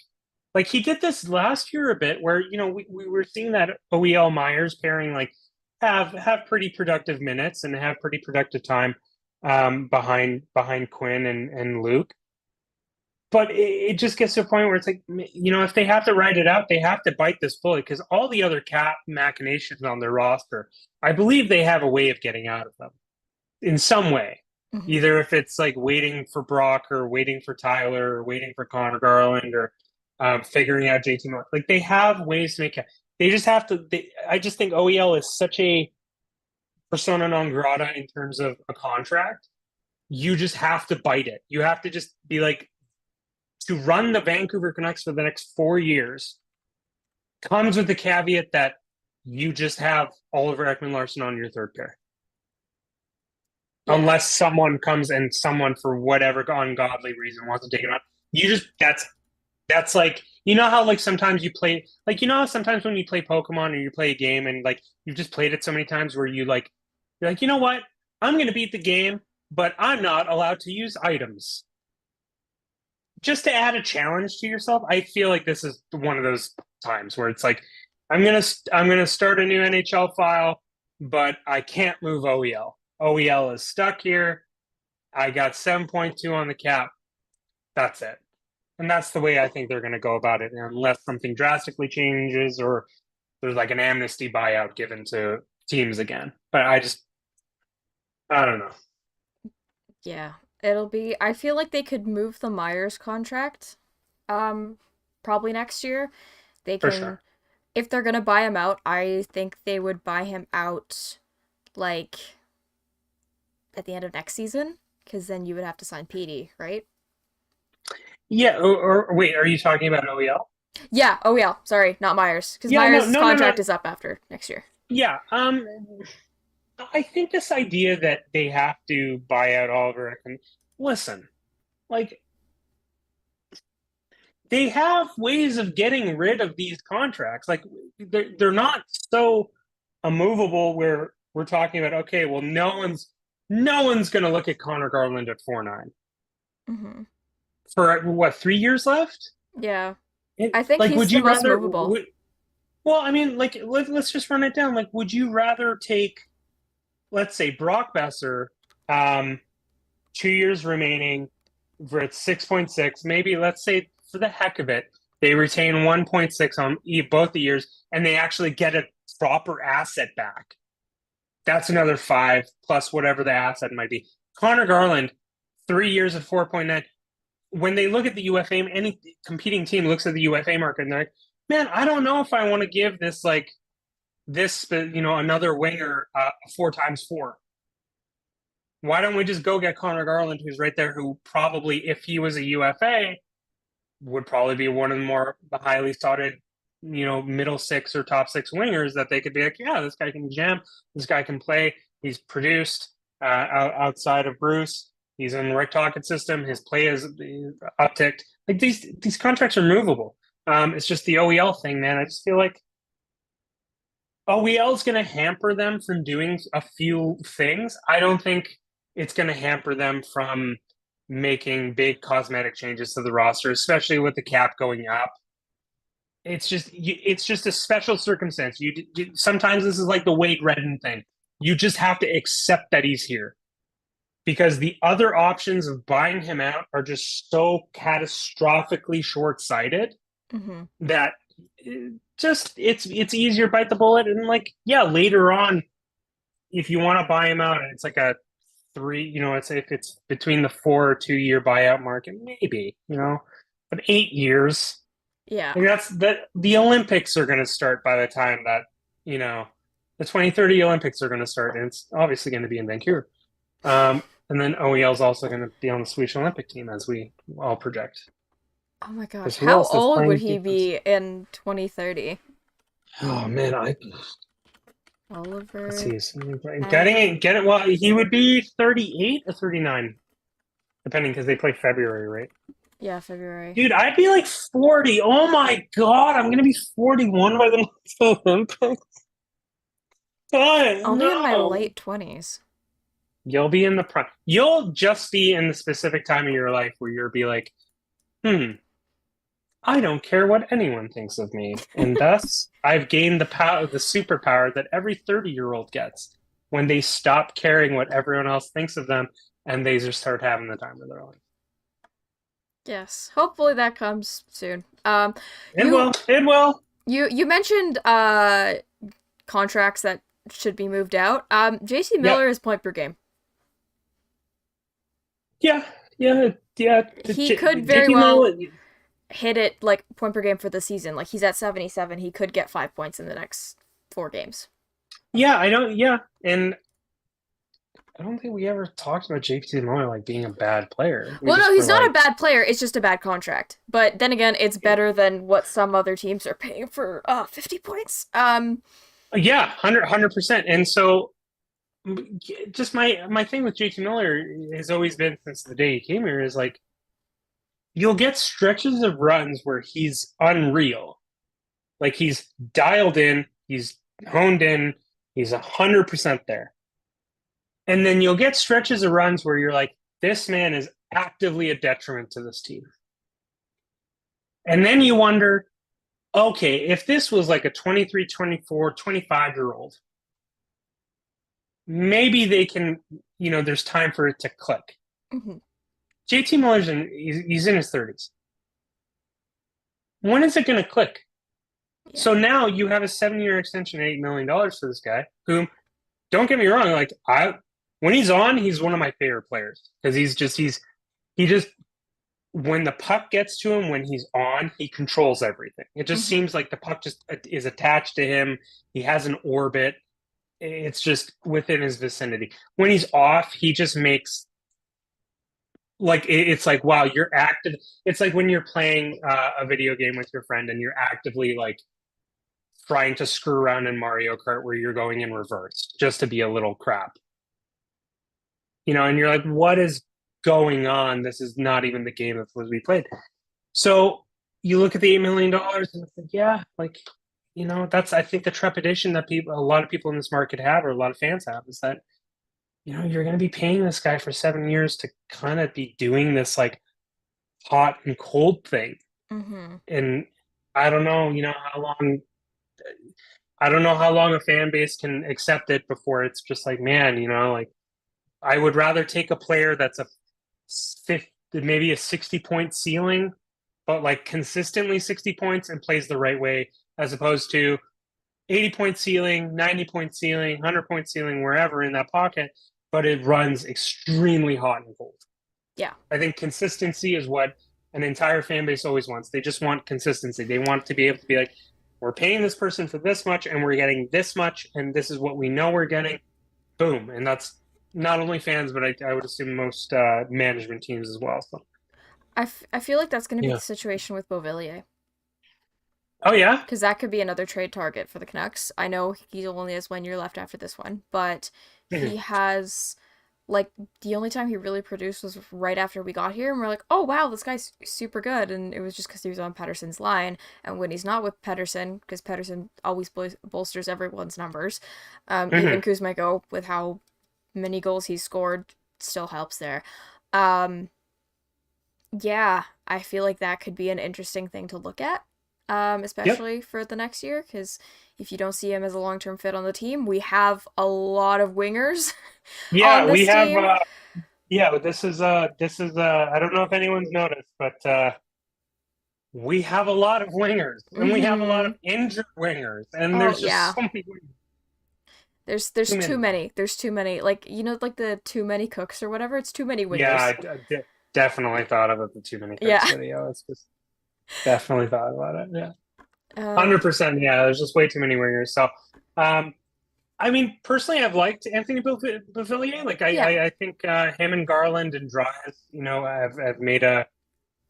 he did this last year a bit, where we were seeing that OEL Myers pairing like have pretty productive minutes and have pretty productive time behind Quinn and Luke. But it just gets to a point where it's like, if they have to write it out, they have to bite this bullet because all the other cap machinations on their roster, I believe they have a way of getting out of them in some way. Mm-hmm. Either if it's like waiting for Brock or waiting for Tyler or waiting for Connor Garland or figuring out JT Miller. Like they have ways to make it. They just have to. I just think OEL is such a persona non grata in terms of a contract. You just have to bite it. You have to just be like, to run the Vancouver Canucks for the next 4 years comes with the caveat that you just have Oliver Ekman-Larsson on your third pair. Yeah. Unless someone comes and someone for whatever ungodly reason wants to take it on. That's like, how like sometimes you play, like, how sometimes when you play Pokemon or you play a game and like you've just played it so many times where you're like, you know what? I'm going to beat the game, but I'm not allowed to use items. Just to add a challenge to yourself. I feel like this is one of those times where it's like, I'm gonna start a new NHL file, but I can't move OEL. OEL is stuck here. I got 7.2 on the cap. That's it. And that's the way I think they're going to go about it, unless something drastically changes or there's like an amnesty buyout given to teams again. But I don't know. Yeah, I feel like they could move the Myers contract probably next year. They can, For sure. If they're going to buy him out, I think they would buy him out like at the end of next season, because then you would have to sign Petey, right? Yeah, or wait, are you talking about OEL? Yeah, OEL. Sorry, not Myers, because Myers' contract is up after next year. Yeah, I think this idea that they have to buy out Oliver, and listen, like they have ways of getting rid of these contracts. Like they're not so immovable where we're talking about, okay, well, no one's going to look at Connor Garland at 4.9. Mm-hmm. For what, 3 years left? Yeah, I think like, he's would the you most rather? movable. Well, I mean, like, let's just run it down. Like, would you rather take, let's say, Brock Besser, 2 years remaining. We're at 6.6. Maybe let's say for the heck of it, they retain 1.6 on both the years, and they actually get a proper asset back. That's another 5 plus whatever the asset might be. Connor Garland, 3 years at 4.9. When they look at the UFA, any competing team looks at the UFA market and they're like, man, I don't know if I want to give this another winger 4x4. Why don't we just go get Connor Garland, who's right there, who probably, if he was a UFA, would probably be one of the highly touted, middle six or top six wingers that they could be like, yeah, this guy can jam, this guy can play, he's produced outside of Bruce, he's in the right Tocchet system, his play is upticked. Like these contracts are movable. It's just the OEL thing, man. I just feel like OEL is going to hamper them from doing a few things. I don't think it's going to hamper them from making big cosmetic changes to the roster, especially with the cap going up. It's just a special circumstance. Sometimes this is like the Wade Redden thing. You just have to accept that he's here, because the other options of buying him out are just so catastrophically short-sighted that it's easier to bite the bullet. And later on, if you want to buy him out and it's like a 3, it's if it's between the 4 or 2 year buyout market, maybe, but 8 years. Yeah. That's that. The Olympics are going to start by the time that, the 2030 Olympics are going to start, and it's obviously going to be in Vancouver. And then OEL is also going to be on the Swedish Olympic team, as we all project. Oh my gosh, how old would he be in 2030? Oh man, Oliver. Let's see. Get it. Well, he would be 38 or 39, depending, because they play February, right? Yeah, February. Dude, I'd be like 40. Oh my god, I'm gonna be 41 by the next Olympics. I'll be in my late 20s. You'll be in the prime. You'll just be in the specific time of your life where you'll be like, I don't care what anyone thinks of me. And thus, I've gained the superpower that every 30-year-old gets when they stop caring what everyone else thinks of them and they just start having the time of their life. Yes, hopefully that comes soon. It will. You mentioned contracts that should be moved out. JT Miller is point per game. Yeah. He could very well hit it like point per game for the season. Like he's at 77. He could get 5 points in the next 4 games. And I don't think we ever talked about JT Miller like being a bad player. Well, no, he's not a bad player. It's just a bad contract. But then again, it's better than what some other teams are paying for 50 points. Yeah, 100%. And so just my thing with JT Miller has always been, since the day he came here, is like you'll get stretches of runs where he's unreal. Like he's dialed in, he's honed in, he's 100% there. And then you'll get stretches of runs where you're like, this man is actively a detriment to this team. And then you wonder, okay, if this was like a 23, 24, 25-year-old, maybe they can, there's time for it to click. JT Miller's he's in his 30s. When is it going to click? Yeah. So now you have a 7-year extension, $8 million for this guy, whom, don't get me wrong, like when he's on, he's one of my favorite players, because he just when the puck gets to him, when he's on, he controls everything. It just seems like the puck just is attached to him. He has an orbit. It's just within his vicinity. When he's off, he just makes it's like, wow, you're active. It's like when you're playing a video game with your friend and you're actively like trying to screw around in Mario Kart where you're going in reverse just to be a little crap. And you're like, what is going on? This is not even the game that was we played. So you look at the $8 million and it's like, yeah, like, that's, I think, the trepidation that a lot of people in this market have, or a lot of fans have, is that, you're going to be paying this guy for 7 years to kind of be doing this like hot and cold thing. And I don't know, how long. I don't know how long a fan base can accept it before it's just like, man, like I would rather take a player that's a 50, maybe a 60-point ceiling, but like consistently 60 points and plays the right way, as opposed to 80-point ceiling, 90-point ceiling, 100-point ceiling, wherever in that pocket, but it runs extremely hot and cold. Yeah. I think consistency is what an entire fan base always wants. They just want consistency. They want to be able to be like, we're paying this person for this much and we're getting this much, and this is what we know we're getting. Boom. And that's not only fans, but I would assume most management teams as well. So, I feel like that's going to be yeah. the situation with Beauvillier. Oh, yeah? Because that could be another trade target for the Canucks. I know he only has 1 year left after this one, but he has, like, the only time he really produced was right after we got here, and we're like, oh, wow, this guy's super good, and it was just because he was on Pettersson's line, and when he's not with Pettersson, because Pettersson always bolsters everyone's numbers, even Kuzmenko, with how many goals he's scored, still helps there. Yeah, I feel like that could be an interesting thing to look at. Especially for the next year, because if you don't see him as a long-term fit on the team, we have a lot of wingers. Yeah, on this we have. team. But this is. I don't know if anyone's noticed, but we have a lot of wingers, and we have a lot of injured wingers, and there's just so many wingers. There's too many. There's too many. Like, like the too many cooks or whatever. It's too many wingers. Yeah, I definitely thought of it. The too many cooks video. It's just definitely thought about it. Yeah. 100%. Yeah, there's just way too many wingers. So, I mean, personally, I've liked Anthony Beauvillier. Like, I think him and Garland and Dries, have made a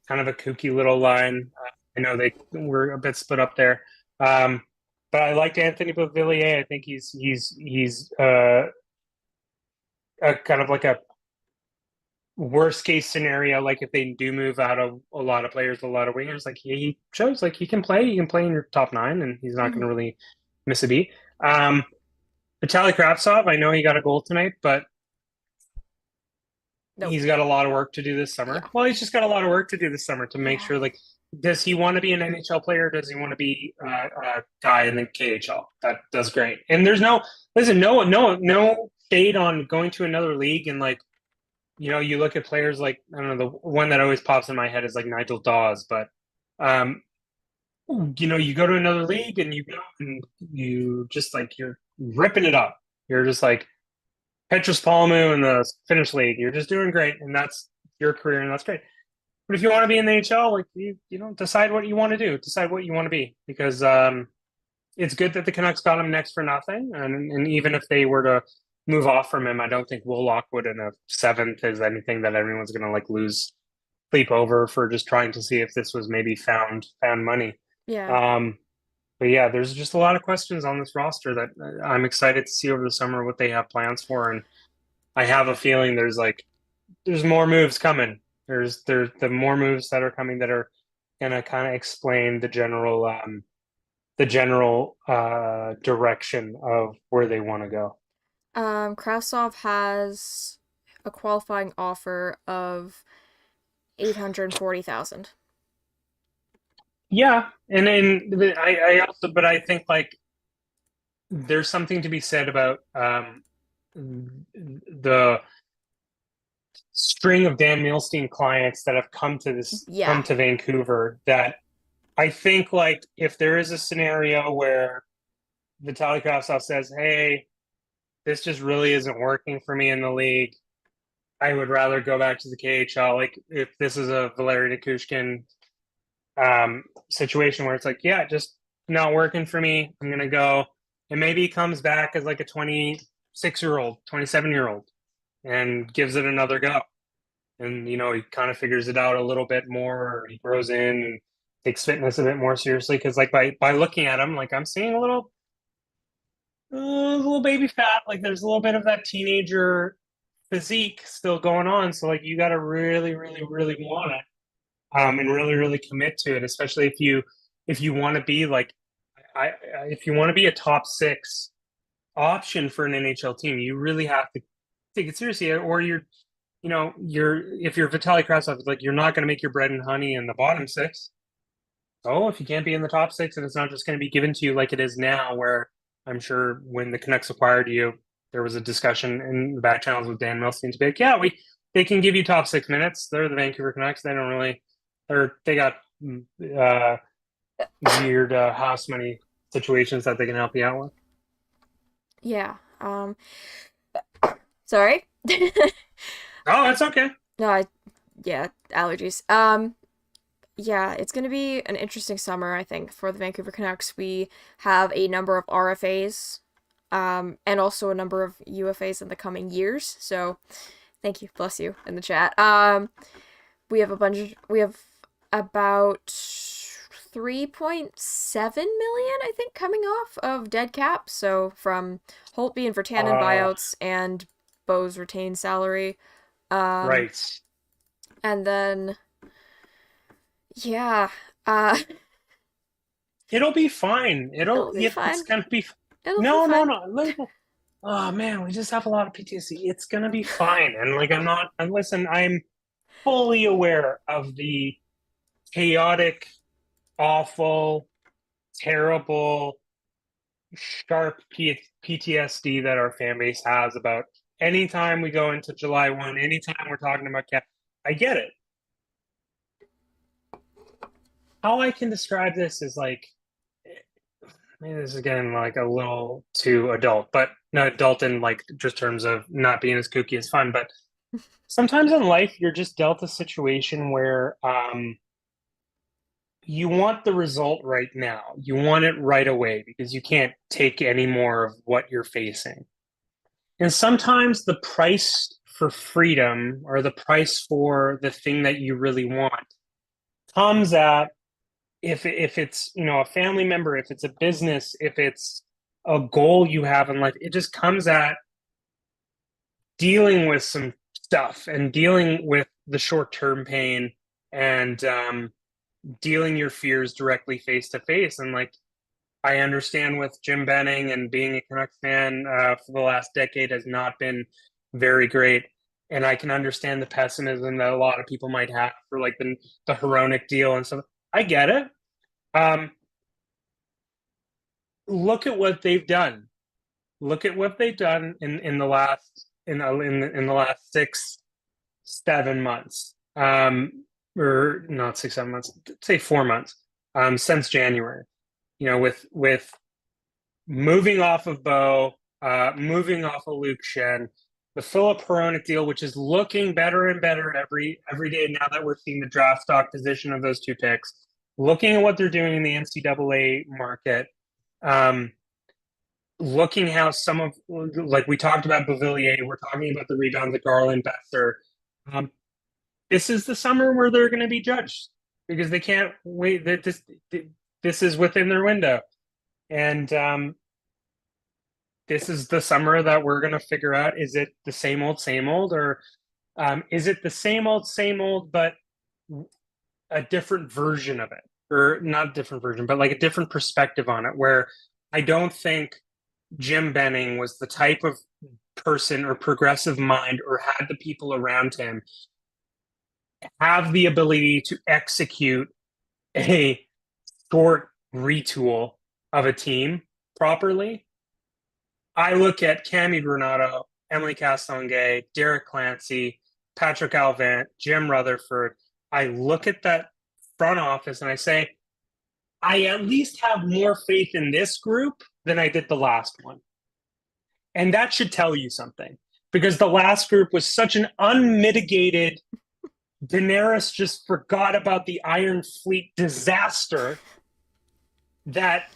kind of a kooky little line. I know they were a bit split up there, but I liked Anthony Beauvillier. I think he's a kind of like a worst case scenario, like if they do move out of a lot of players, a lot of wingers, like he shows like he can play in your top 9 and he's not going to really miss a beat. Vitaly Kravtsov, I know he got a goal tonight, but he's got a lot of work to do this summer. Well, he's just got a lot of work to do this summer to make sure, like, does he want to be an NHL player? Does he want to be a guy in the KHL? That's great. And there's no shade on going to another league and like, you look at players like, I don't know, the one that always pops in my head is like Nigel Dawes, but, you go to another league and you go and you just like, you're ripping it up. You're just like Petrus Palmu in the Finnish league. You're just doing great. And that's your career and that's great. But if you want to be in the NHL, like you decide what you want to do, decide what you want to be, because it's good that the Canucks got him next for nothing. And even if they were to move off from him, I don't think Will Lockwood in a 7th is anything that everyone's going to like lose sleep over for just trying to see if this was maybe found money. Yeah. But yeah, there's just a lot of questions on this roster that I'm excited to see over the summer what they have plans for, and I have a feeling there's more moves coming. There's the more moves that are coming that are going to kind of explain the general direction of where they want to go. Kravtsov has a qualifying offer of $840,000. Yeah, and I also, but I think like there's something to be said about the string of Dan Milstein clients that have come to Vancouver, that I think like if there is a scenario where Vitaly Kravtsov says, hey, this just really isn't working for me in the league, I would rather go back to the KHL. Like if this is a Valeri Nichushkin situation where it's like, yeah, just not working for me, I'm going to go. And maybe he comes back as like a 26-year-old, 27-year-old and gives it another go. And, he kind of figures it out a little bit more, or he grows in and takes fitness a bit more seriously. Cause like by looking at him, like I'm seeing a little baby fat, like there's a little bit of that teenager physique still going on. So like you got to really, really, really want it, and really, really commit to it, especially if you want to be like, if you want to be a top 6 option for an NHL team, you really have to take it seriously, or if you're Vitaly Kravtsov, it's like you're not going to make your bread and honey in the bottom 6. So if you can't be in the top 6, and it's not just going to be given to you like it is now, where I'm sure when the Canucks acquired you, there was a discussion in the back channels with Dan Milstein to be like, yeah, they can give you top 6 minutes. They're the Vancouver Canucks. They don't really, they got weird house money situations that they can help you out with. Yeah. Sorry. Oh, that's okay. No, yeah, allergies. Yeah, it's going to be an interesting summer, I think, for the Vancouver Canucks. We have a number of RFAs, and also a number of UFAs in the coming years. So, thank you, bless you, in the chat. We have about 3.7 million, I think, coming off of dead cap. So, from Holtby and Virtanen buyouts and Bo's retained salary. Right. And then, yeah, it'll be fine. it'll be fine. It's gonna be. It'll No, be fine. no. Oh man, we just have a lot of PTSD. It's gonna be fine. And like, I'm not. And listen, I'm fully aware of the chaotic, awful, terrible, sharp PTSD that our fan base has about anytime we go into July 1, anytime we're talking about cap. I get it. How I can describe this is like, maybe this is getting like a little too adult, but not adult in like just terms of not being as kooky as fun. But sometimes in life, you're just dealt a situation where you want the result right now. You want it right away because you can't take any more of what you're facing. And sometimes the price for freedom or the price for the thing that you really want comes at, if it's, you know, a family member, if it's a business, if it's a goal you have in life, it just comes at dealing with some stuff and dealing with the short-term pain and dealing your fears directly face to face. And like, I understand with Jim Benning and being a Canucks fan for the last decade has not been very great. And I can understand the pessimism that a lot of people might have for like the Hronek deal and stuff. I get it. Look at what they've done. Look at what they've done in the last in the last 6-7 months. Or not 6-7 months, say 4 months. Since January. You know, with moving off of Bo, moving off of Luke Shen, the Philip Hronek deal, which is looking better and better every day now that we're seeing the draft stock position of those two picks, looking at what they're doing in the NCAA market, looking how some of, like we talked about Beauvillier, we're talking about the rebounds of Garland, Besser. This is the summer where they're going to be judged because they can't wait. This is within their window. And this is the summer that we're going to figure out, is it the same old, or is it the same old, but a different version of it? Or not a different version, but like a different perspective on it, where I don't think Jim Benning was the type of person or progressive mind or had the people around him have the ability to execute a short retool of a team properly. I look at Cami Granato, Emily Castonguay, Derek Clancy, Patrick Alvant, Jim Rutherford. I look at that front office and I say, I at least have more faith in this group than I did the last one. And that should tell you something, because the last group was such an unmitigated, Daenerys just forgot about the Iron Fleet disaster that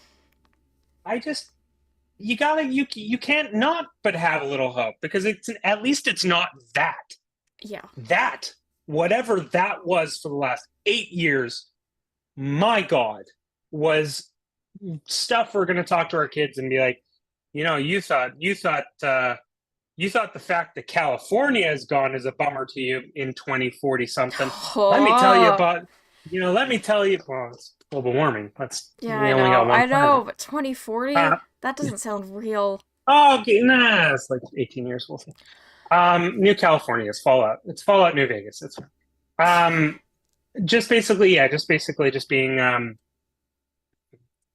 you can't not but have a little hope, because it's at least it's not that. Yeah. That, whatever that was for the last 8 years, my God, was stuff we're going to talk to our kids and be like, you know, you thought the fact that California is gone is a bummer to you in 2040 something. Oh. Let me tell you, well, it's global warming. I know, but 2040, that doesn't sound real. Oh, okay, nah, it's like 18 years, we'll see. New California is Fallout. It's Fallout New Vegas. It's just being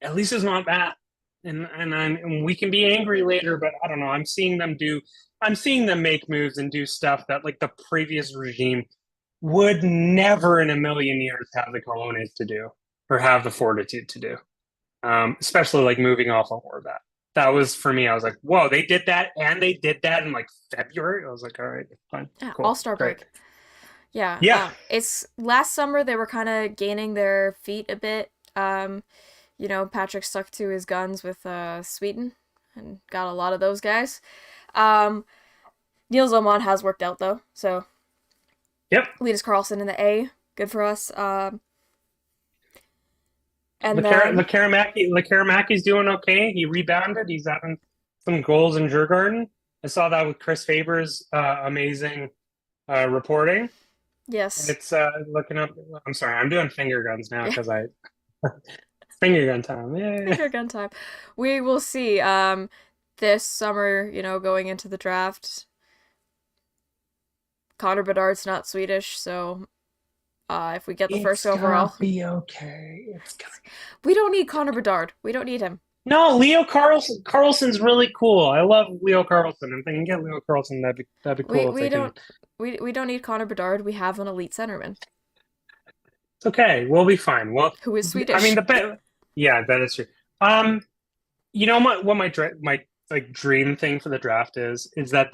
at least it's not that. and we can be angry later, but I don't know. I'm seeing them make moves and do stuff that like the previous regime would never in a million years have the cojones to do or have the fortitude to do. Especially like moving off of Horvat. That was for me. I was like, whoa, they did that, and they did that in like February. I was like, all right, fine, Yeah, cool, All-Star great. break. Yeah. Yeah. It's last summer they were kind of gaining their feet a bit. Patrick stuck to his guns with Sweden and got a lot of those guys. Niels Oman has worked out though, so Yep. Linus Karlsson in the A, good for us. And then Lekkerimäki's doing okay. He rebounded. He's having some goals in Djurgården. I saw that with Chris Faber's amazing reporting. yes, It's looking up. I'm sorry, I'm doing finger guns now because I finger gun time. Yeah. finger gun time. We will see. This summer, going into the draft, Connor Bedard's not Swedish, so if we get the first overall, it's gonna be okay. we don't need Connor Bedard. We don't need him. No, Leo Carlson's really cool. I love Leo Carlson. If they can get Leo Carlson, that'd be cool. We don't need Connor Bedard. We have an elite centerman. It's okay. We'll be fine. Well, who is Swedish? I mean, yeah, that is true. You know what my like dream thing for the draft is that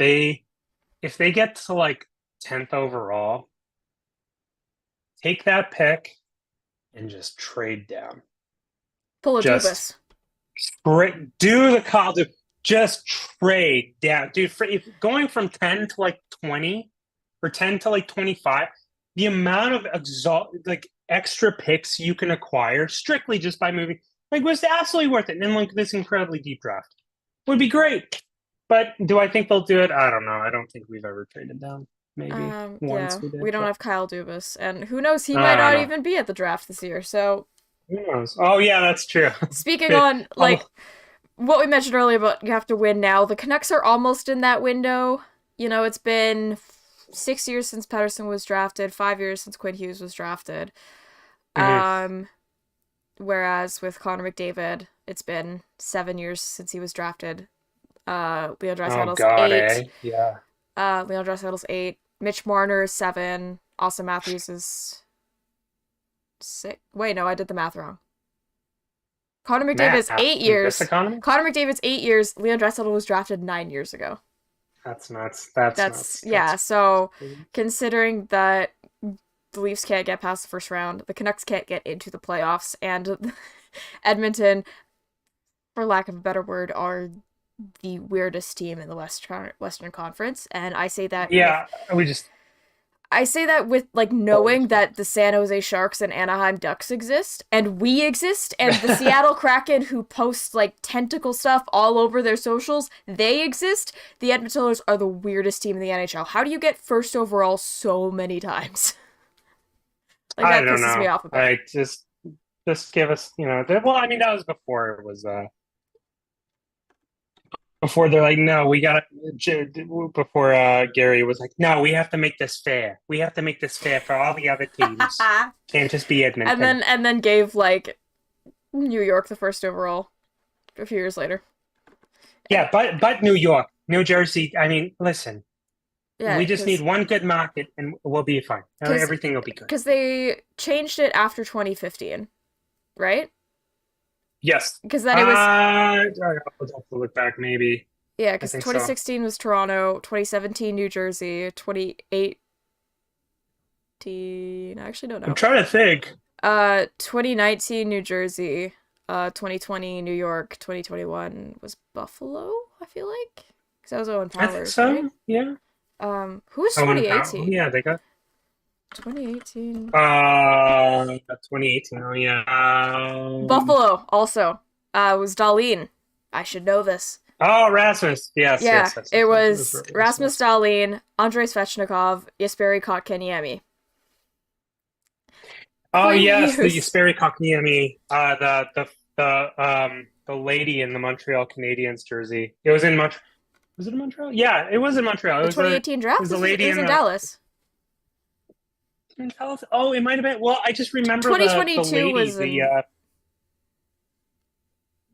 if they get to like 10th overall, take that pick and just trade down. Pull a Dubas. Do the call. Just trade down, dude. Going from 10 to like 20 or 10 to like 25, the amount of extra picks you can acquire strictly just by moving was absolutely worth it. And like this incredibly deep draft would be great. But do I think they'll do it? I don't know. I don't think we've ever traded down. Maybe once we don't have Kyle Dubas, and who knows? He might not even be at the draft this year. So who knows? Oh yeah, that's true. Speaking on like what we mentioned earlier about you have to win now, the Canucks are almost in that window. It's been 6 years since Pettersson was drafted, 5 years since Quinn Hughes was drafted. Whereas with Connor McDavid, it's been 7 years since he was drafted. Leon Draisaitl's 8. Yeah. Leon Draisaitl's 8. Mitch Marner is 7. Austin Matthews is 6. Wait, no, I did the math wrong. Connor McDavid's 8 years. Connor McDavid's 8 years. Leon Draisaitl was drafted 9 years ago. That's nuts. That's nuts. Yeah, so considering that the Leafs can't get past the first round, the Canucks can't get into the playoffs, and Edmonton, for lack of a better word, are the weirdest team in the Western Conference, and I say that I say that with like knowing that the San Jose Sharks and Anaheim Ducks exist, and we exist, and the Seattle Kraken, who post like tentacle stuff all over their socials, they exist. The Edmonton Oilers are the weirdest team in the NHL. How do you get first overall so many times? Like that pisses me off a bit. I just give us, well, I mean that was before it was before they're like, no, we got to, before Gary was like, no, we have to make this fair. We have to make this fair for all the other teams. Can't just be Edmonton. And then gave, like, New York the first overall a few years later. Yeah, but New York, New Jersey, I mean, listen. Yeah, we just need one good market and we'll be fine. Everything will be good. Because they changed it after 2015, right? Yes. Because then it was... I'll have to look back, maybe. Yeah, because 2016 was Toronto, 2017 New Jersey, 2018... I actually don't know. I'm trying to think. 2019 New Jersey, 2020 New York, 2021 was Buffalo, I feel like? Because that was Owen Powers, I think so, right? yeah. Who was 2018? Yeah, they got... 2018. 2018. Oh yeah. Buffalo also. Was Dahlin. I should know this. Oh, Rasmus. Yes. Yeah, yes. It was Rasmus Dahlin, Andrei Svechnikov, Jesperi Kotkaniemi. Oh yes, the Jesperi Kotkaniemi. The lady in the Montreal Canadiens jersey. It was in Montreal. Was it in Montreal? Yeah, it was in Montreal. The 2018 draft. It was in Dallas. Oh, it might have been. Well, I just remember 2022 the lady, was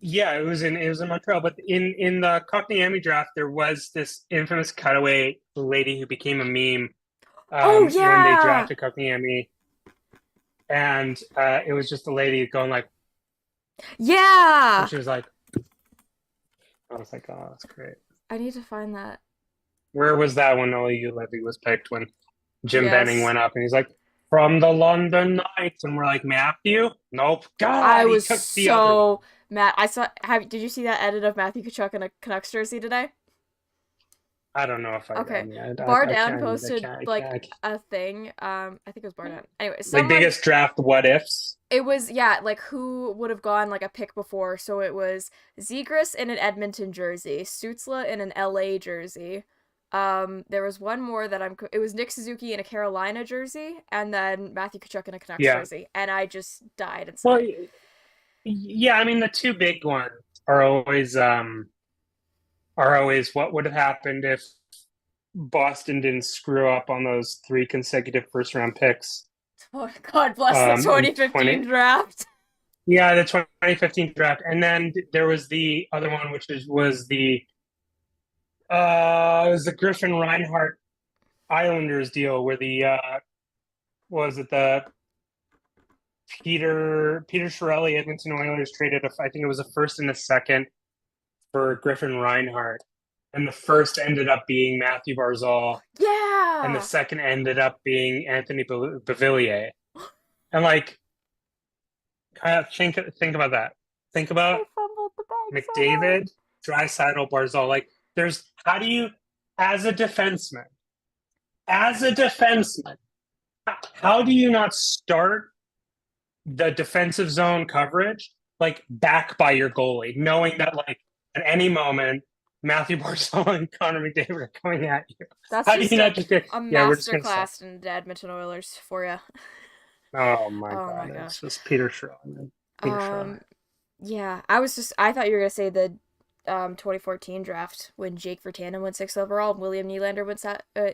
Yeah, it was in Montreal, but in the Cockney draft, there was this infamous cutaway lady who became a meme Oh when they yeah, drafted Cockney, and it was just a lady going like, and yeah. she was like, I was like, oh, that's great. I need to find that. Where was that when Ollie Levy was picked when Jim Benning Yes, went up and he's like, from the London Knights, and we're like, Matthew? Nope. I God, he was took the other one. so mad. I saw. Did you see that edit of Matthew Tkachuk in a Canucks jersey today? I don't know if I Okay, did. I Bardown can't. I posted can't. I like can't. a thing. I think it was Bardown. Anyway, Like someone. biggest draft what ifs. It was, yeah, like who would have gone like a pick before. So it was Zegras in an Edmonton jersey, Stutzla in an LA jersey. There was one more that it was Nick Suzuki in a Carolina jersey, and then Matthew Tkachuk in a Canucks Yeah. jersey, and I just died Well, inside. yeah. I mean, the two big ones are always what would have happened if Boston didn't screw up on those three consecutive first round picks Oh, God bless the in 2015 draft. yeah, the 2015 draft. And then there was the other one, which was the Griffin Reinhart Islanders deal where was it the Peter Chiarelli Edmonton Oilers traded I think it was a first and a second for Griffin Reinhart. And the first ended up being Matthew Barzal, and the Yeah. second ended up being Anthony Beauvillier. And like, think about that. Think I about fumbled the bag so hard. McDavid, Draisaitl, Barzal. Like, how do you, as a defenseman, as a defenseman, how do you not start the defensive zone coverage like back by your goalie, knowing that like at any moment Matthew Barzal and Connor McDavid are coming at you? That's How do just you not just go, a yeah, we're just gonna stop? masterclass in the Edmonton Oilers for you. Oh my Oh god, my it's gosh. just Peter Chiarelli, man. Peter Chiarelli. Um, yeah, I thought you were gonna say the 2014 draft when Jake Virtanen went sixth overall and William Nylander went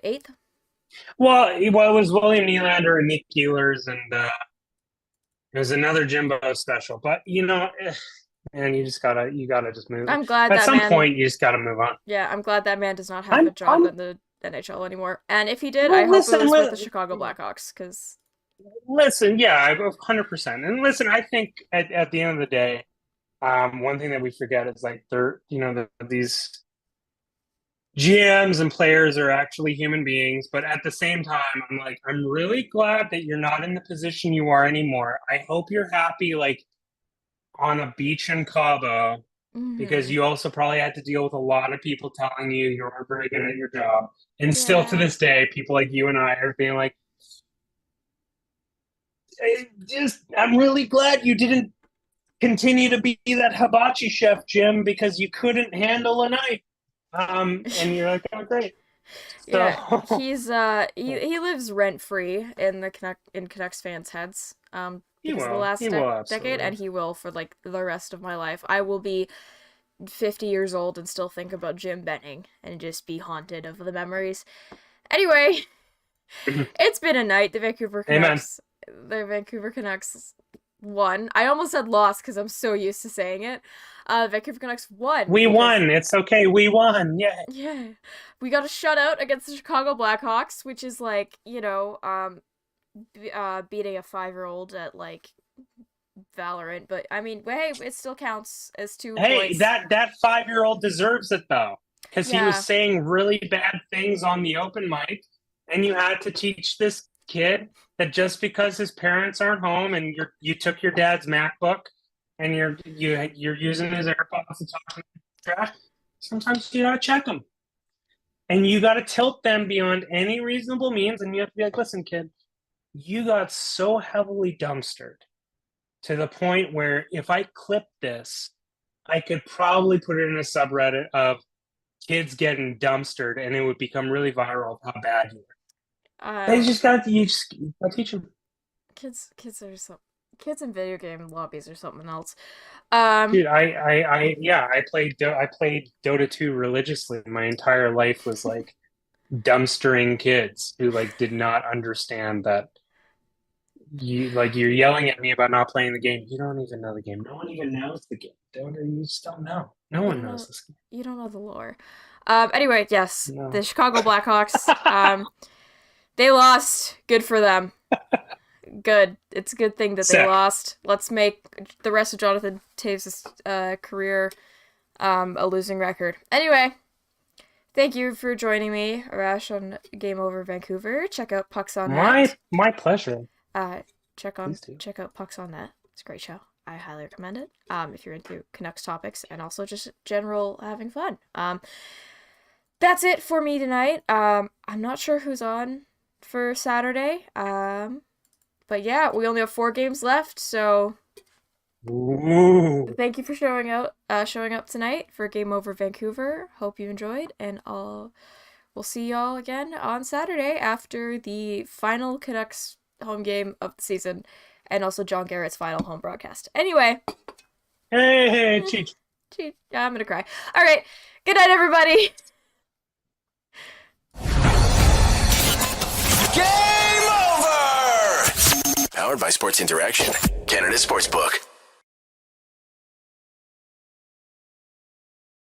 eighth. It was William Nylander and Nick Keelers, and it was another Jimbo special. But man, you gotta just move. I'm glad At that some man. point, you just gotta move on. Yeah, I'm glad that man does not have a job I'm in the NHL anymore. And if he did, I well. hope it Listen, was with the Chicago Blackhawks because listen. Yeah, 100%. And listen, I think at the end of the day, one thing that we forget is like these GMs and players are actually human beings, but at the same time, I'm really glad that you're not in the position you are anymore. I hope you're happy, like on a beach in Cabo, because mm-hmm. you also probably had to deal with a lot of people telling you you weren't very good at your job. And still to Yeah. this day, people like you and I are being like, I'm really glad you didn't continue to be that hibachi chef, Jim, because you couldn't handle a knife. And you're like, oh, great. So, Yeah, he's he lives rent free in Canucks fans' heads. he Because of the will. last He will, decade, absolutely. and he will for like the rest of my life. I will be 50 years old and still think about Jim Benning and just be haunted of the memories. Anyway, it's been a night. Amen. The Vancouver Canucks won. I almost said lost because I'm so used to saying it. Vancouver Canucks won We because won. It's okay. We won. Yeah. yeah, we got a shutout against the Chicago Blackhawks, which is like beating a 5-year-old at like Valorant. But I mean, hey, it still counts as two Hey, points. that 5-year-old deserves it though, because he was Yeah, saying really bad things on the open mic, and you had to teach this kid that just because his parents aren't home and you took your dad's MacBook and you're using his AirPods to talk to trash, sometimes you gotta check them, and you gotta tilt them beyond any reasonable means, and you have to be like, listen, kid, you got so heavily dumpstered to the point where if I clip this, I could probably put it in a subreddit of kids getting dumpstered, and it would become really viral of how bad you are. uh, You just gotta teach them. kids in video game lobbies or something else. Dude, I played Dota 2 religiously. My entire life was like dumpstering kids who like did not understand that you're yelling at me about not playing the game. You don't even know the game. No one even knows the game. You just don't know. No one knows this game. You don't know the lore. Anyway, yes, No. the Chicago Blackhawks. They lost. Good for them. Good. It's a good thing that they lost. Let's make the rest of Jonathan Toews' career a losing record. Anyway, thank you for joining me, Arash, on Game Over Vancouver. Check out Pucks on Net. My pleasure. Check out Pucks on Net. It's a great show. I highly recommend it. If you're into Canucks topics and also just general having fun. That's it for me tonight. I'm not sure who's on for Saturday. But yeah, we only have 4 games left, so thank you for showing up tonight for Game Over Vancouver. Hope you enjoyed, and we'll see y'all again on Saturday after the final Canucks home game of the season, and also John Garrett's final home broadcast. Anyway. Hey, cheat. I'm gonna cry. All right. Good night, everybody. Game over! Powered by Sports Interaction, Canada Sportsbook.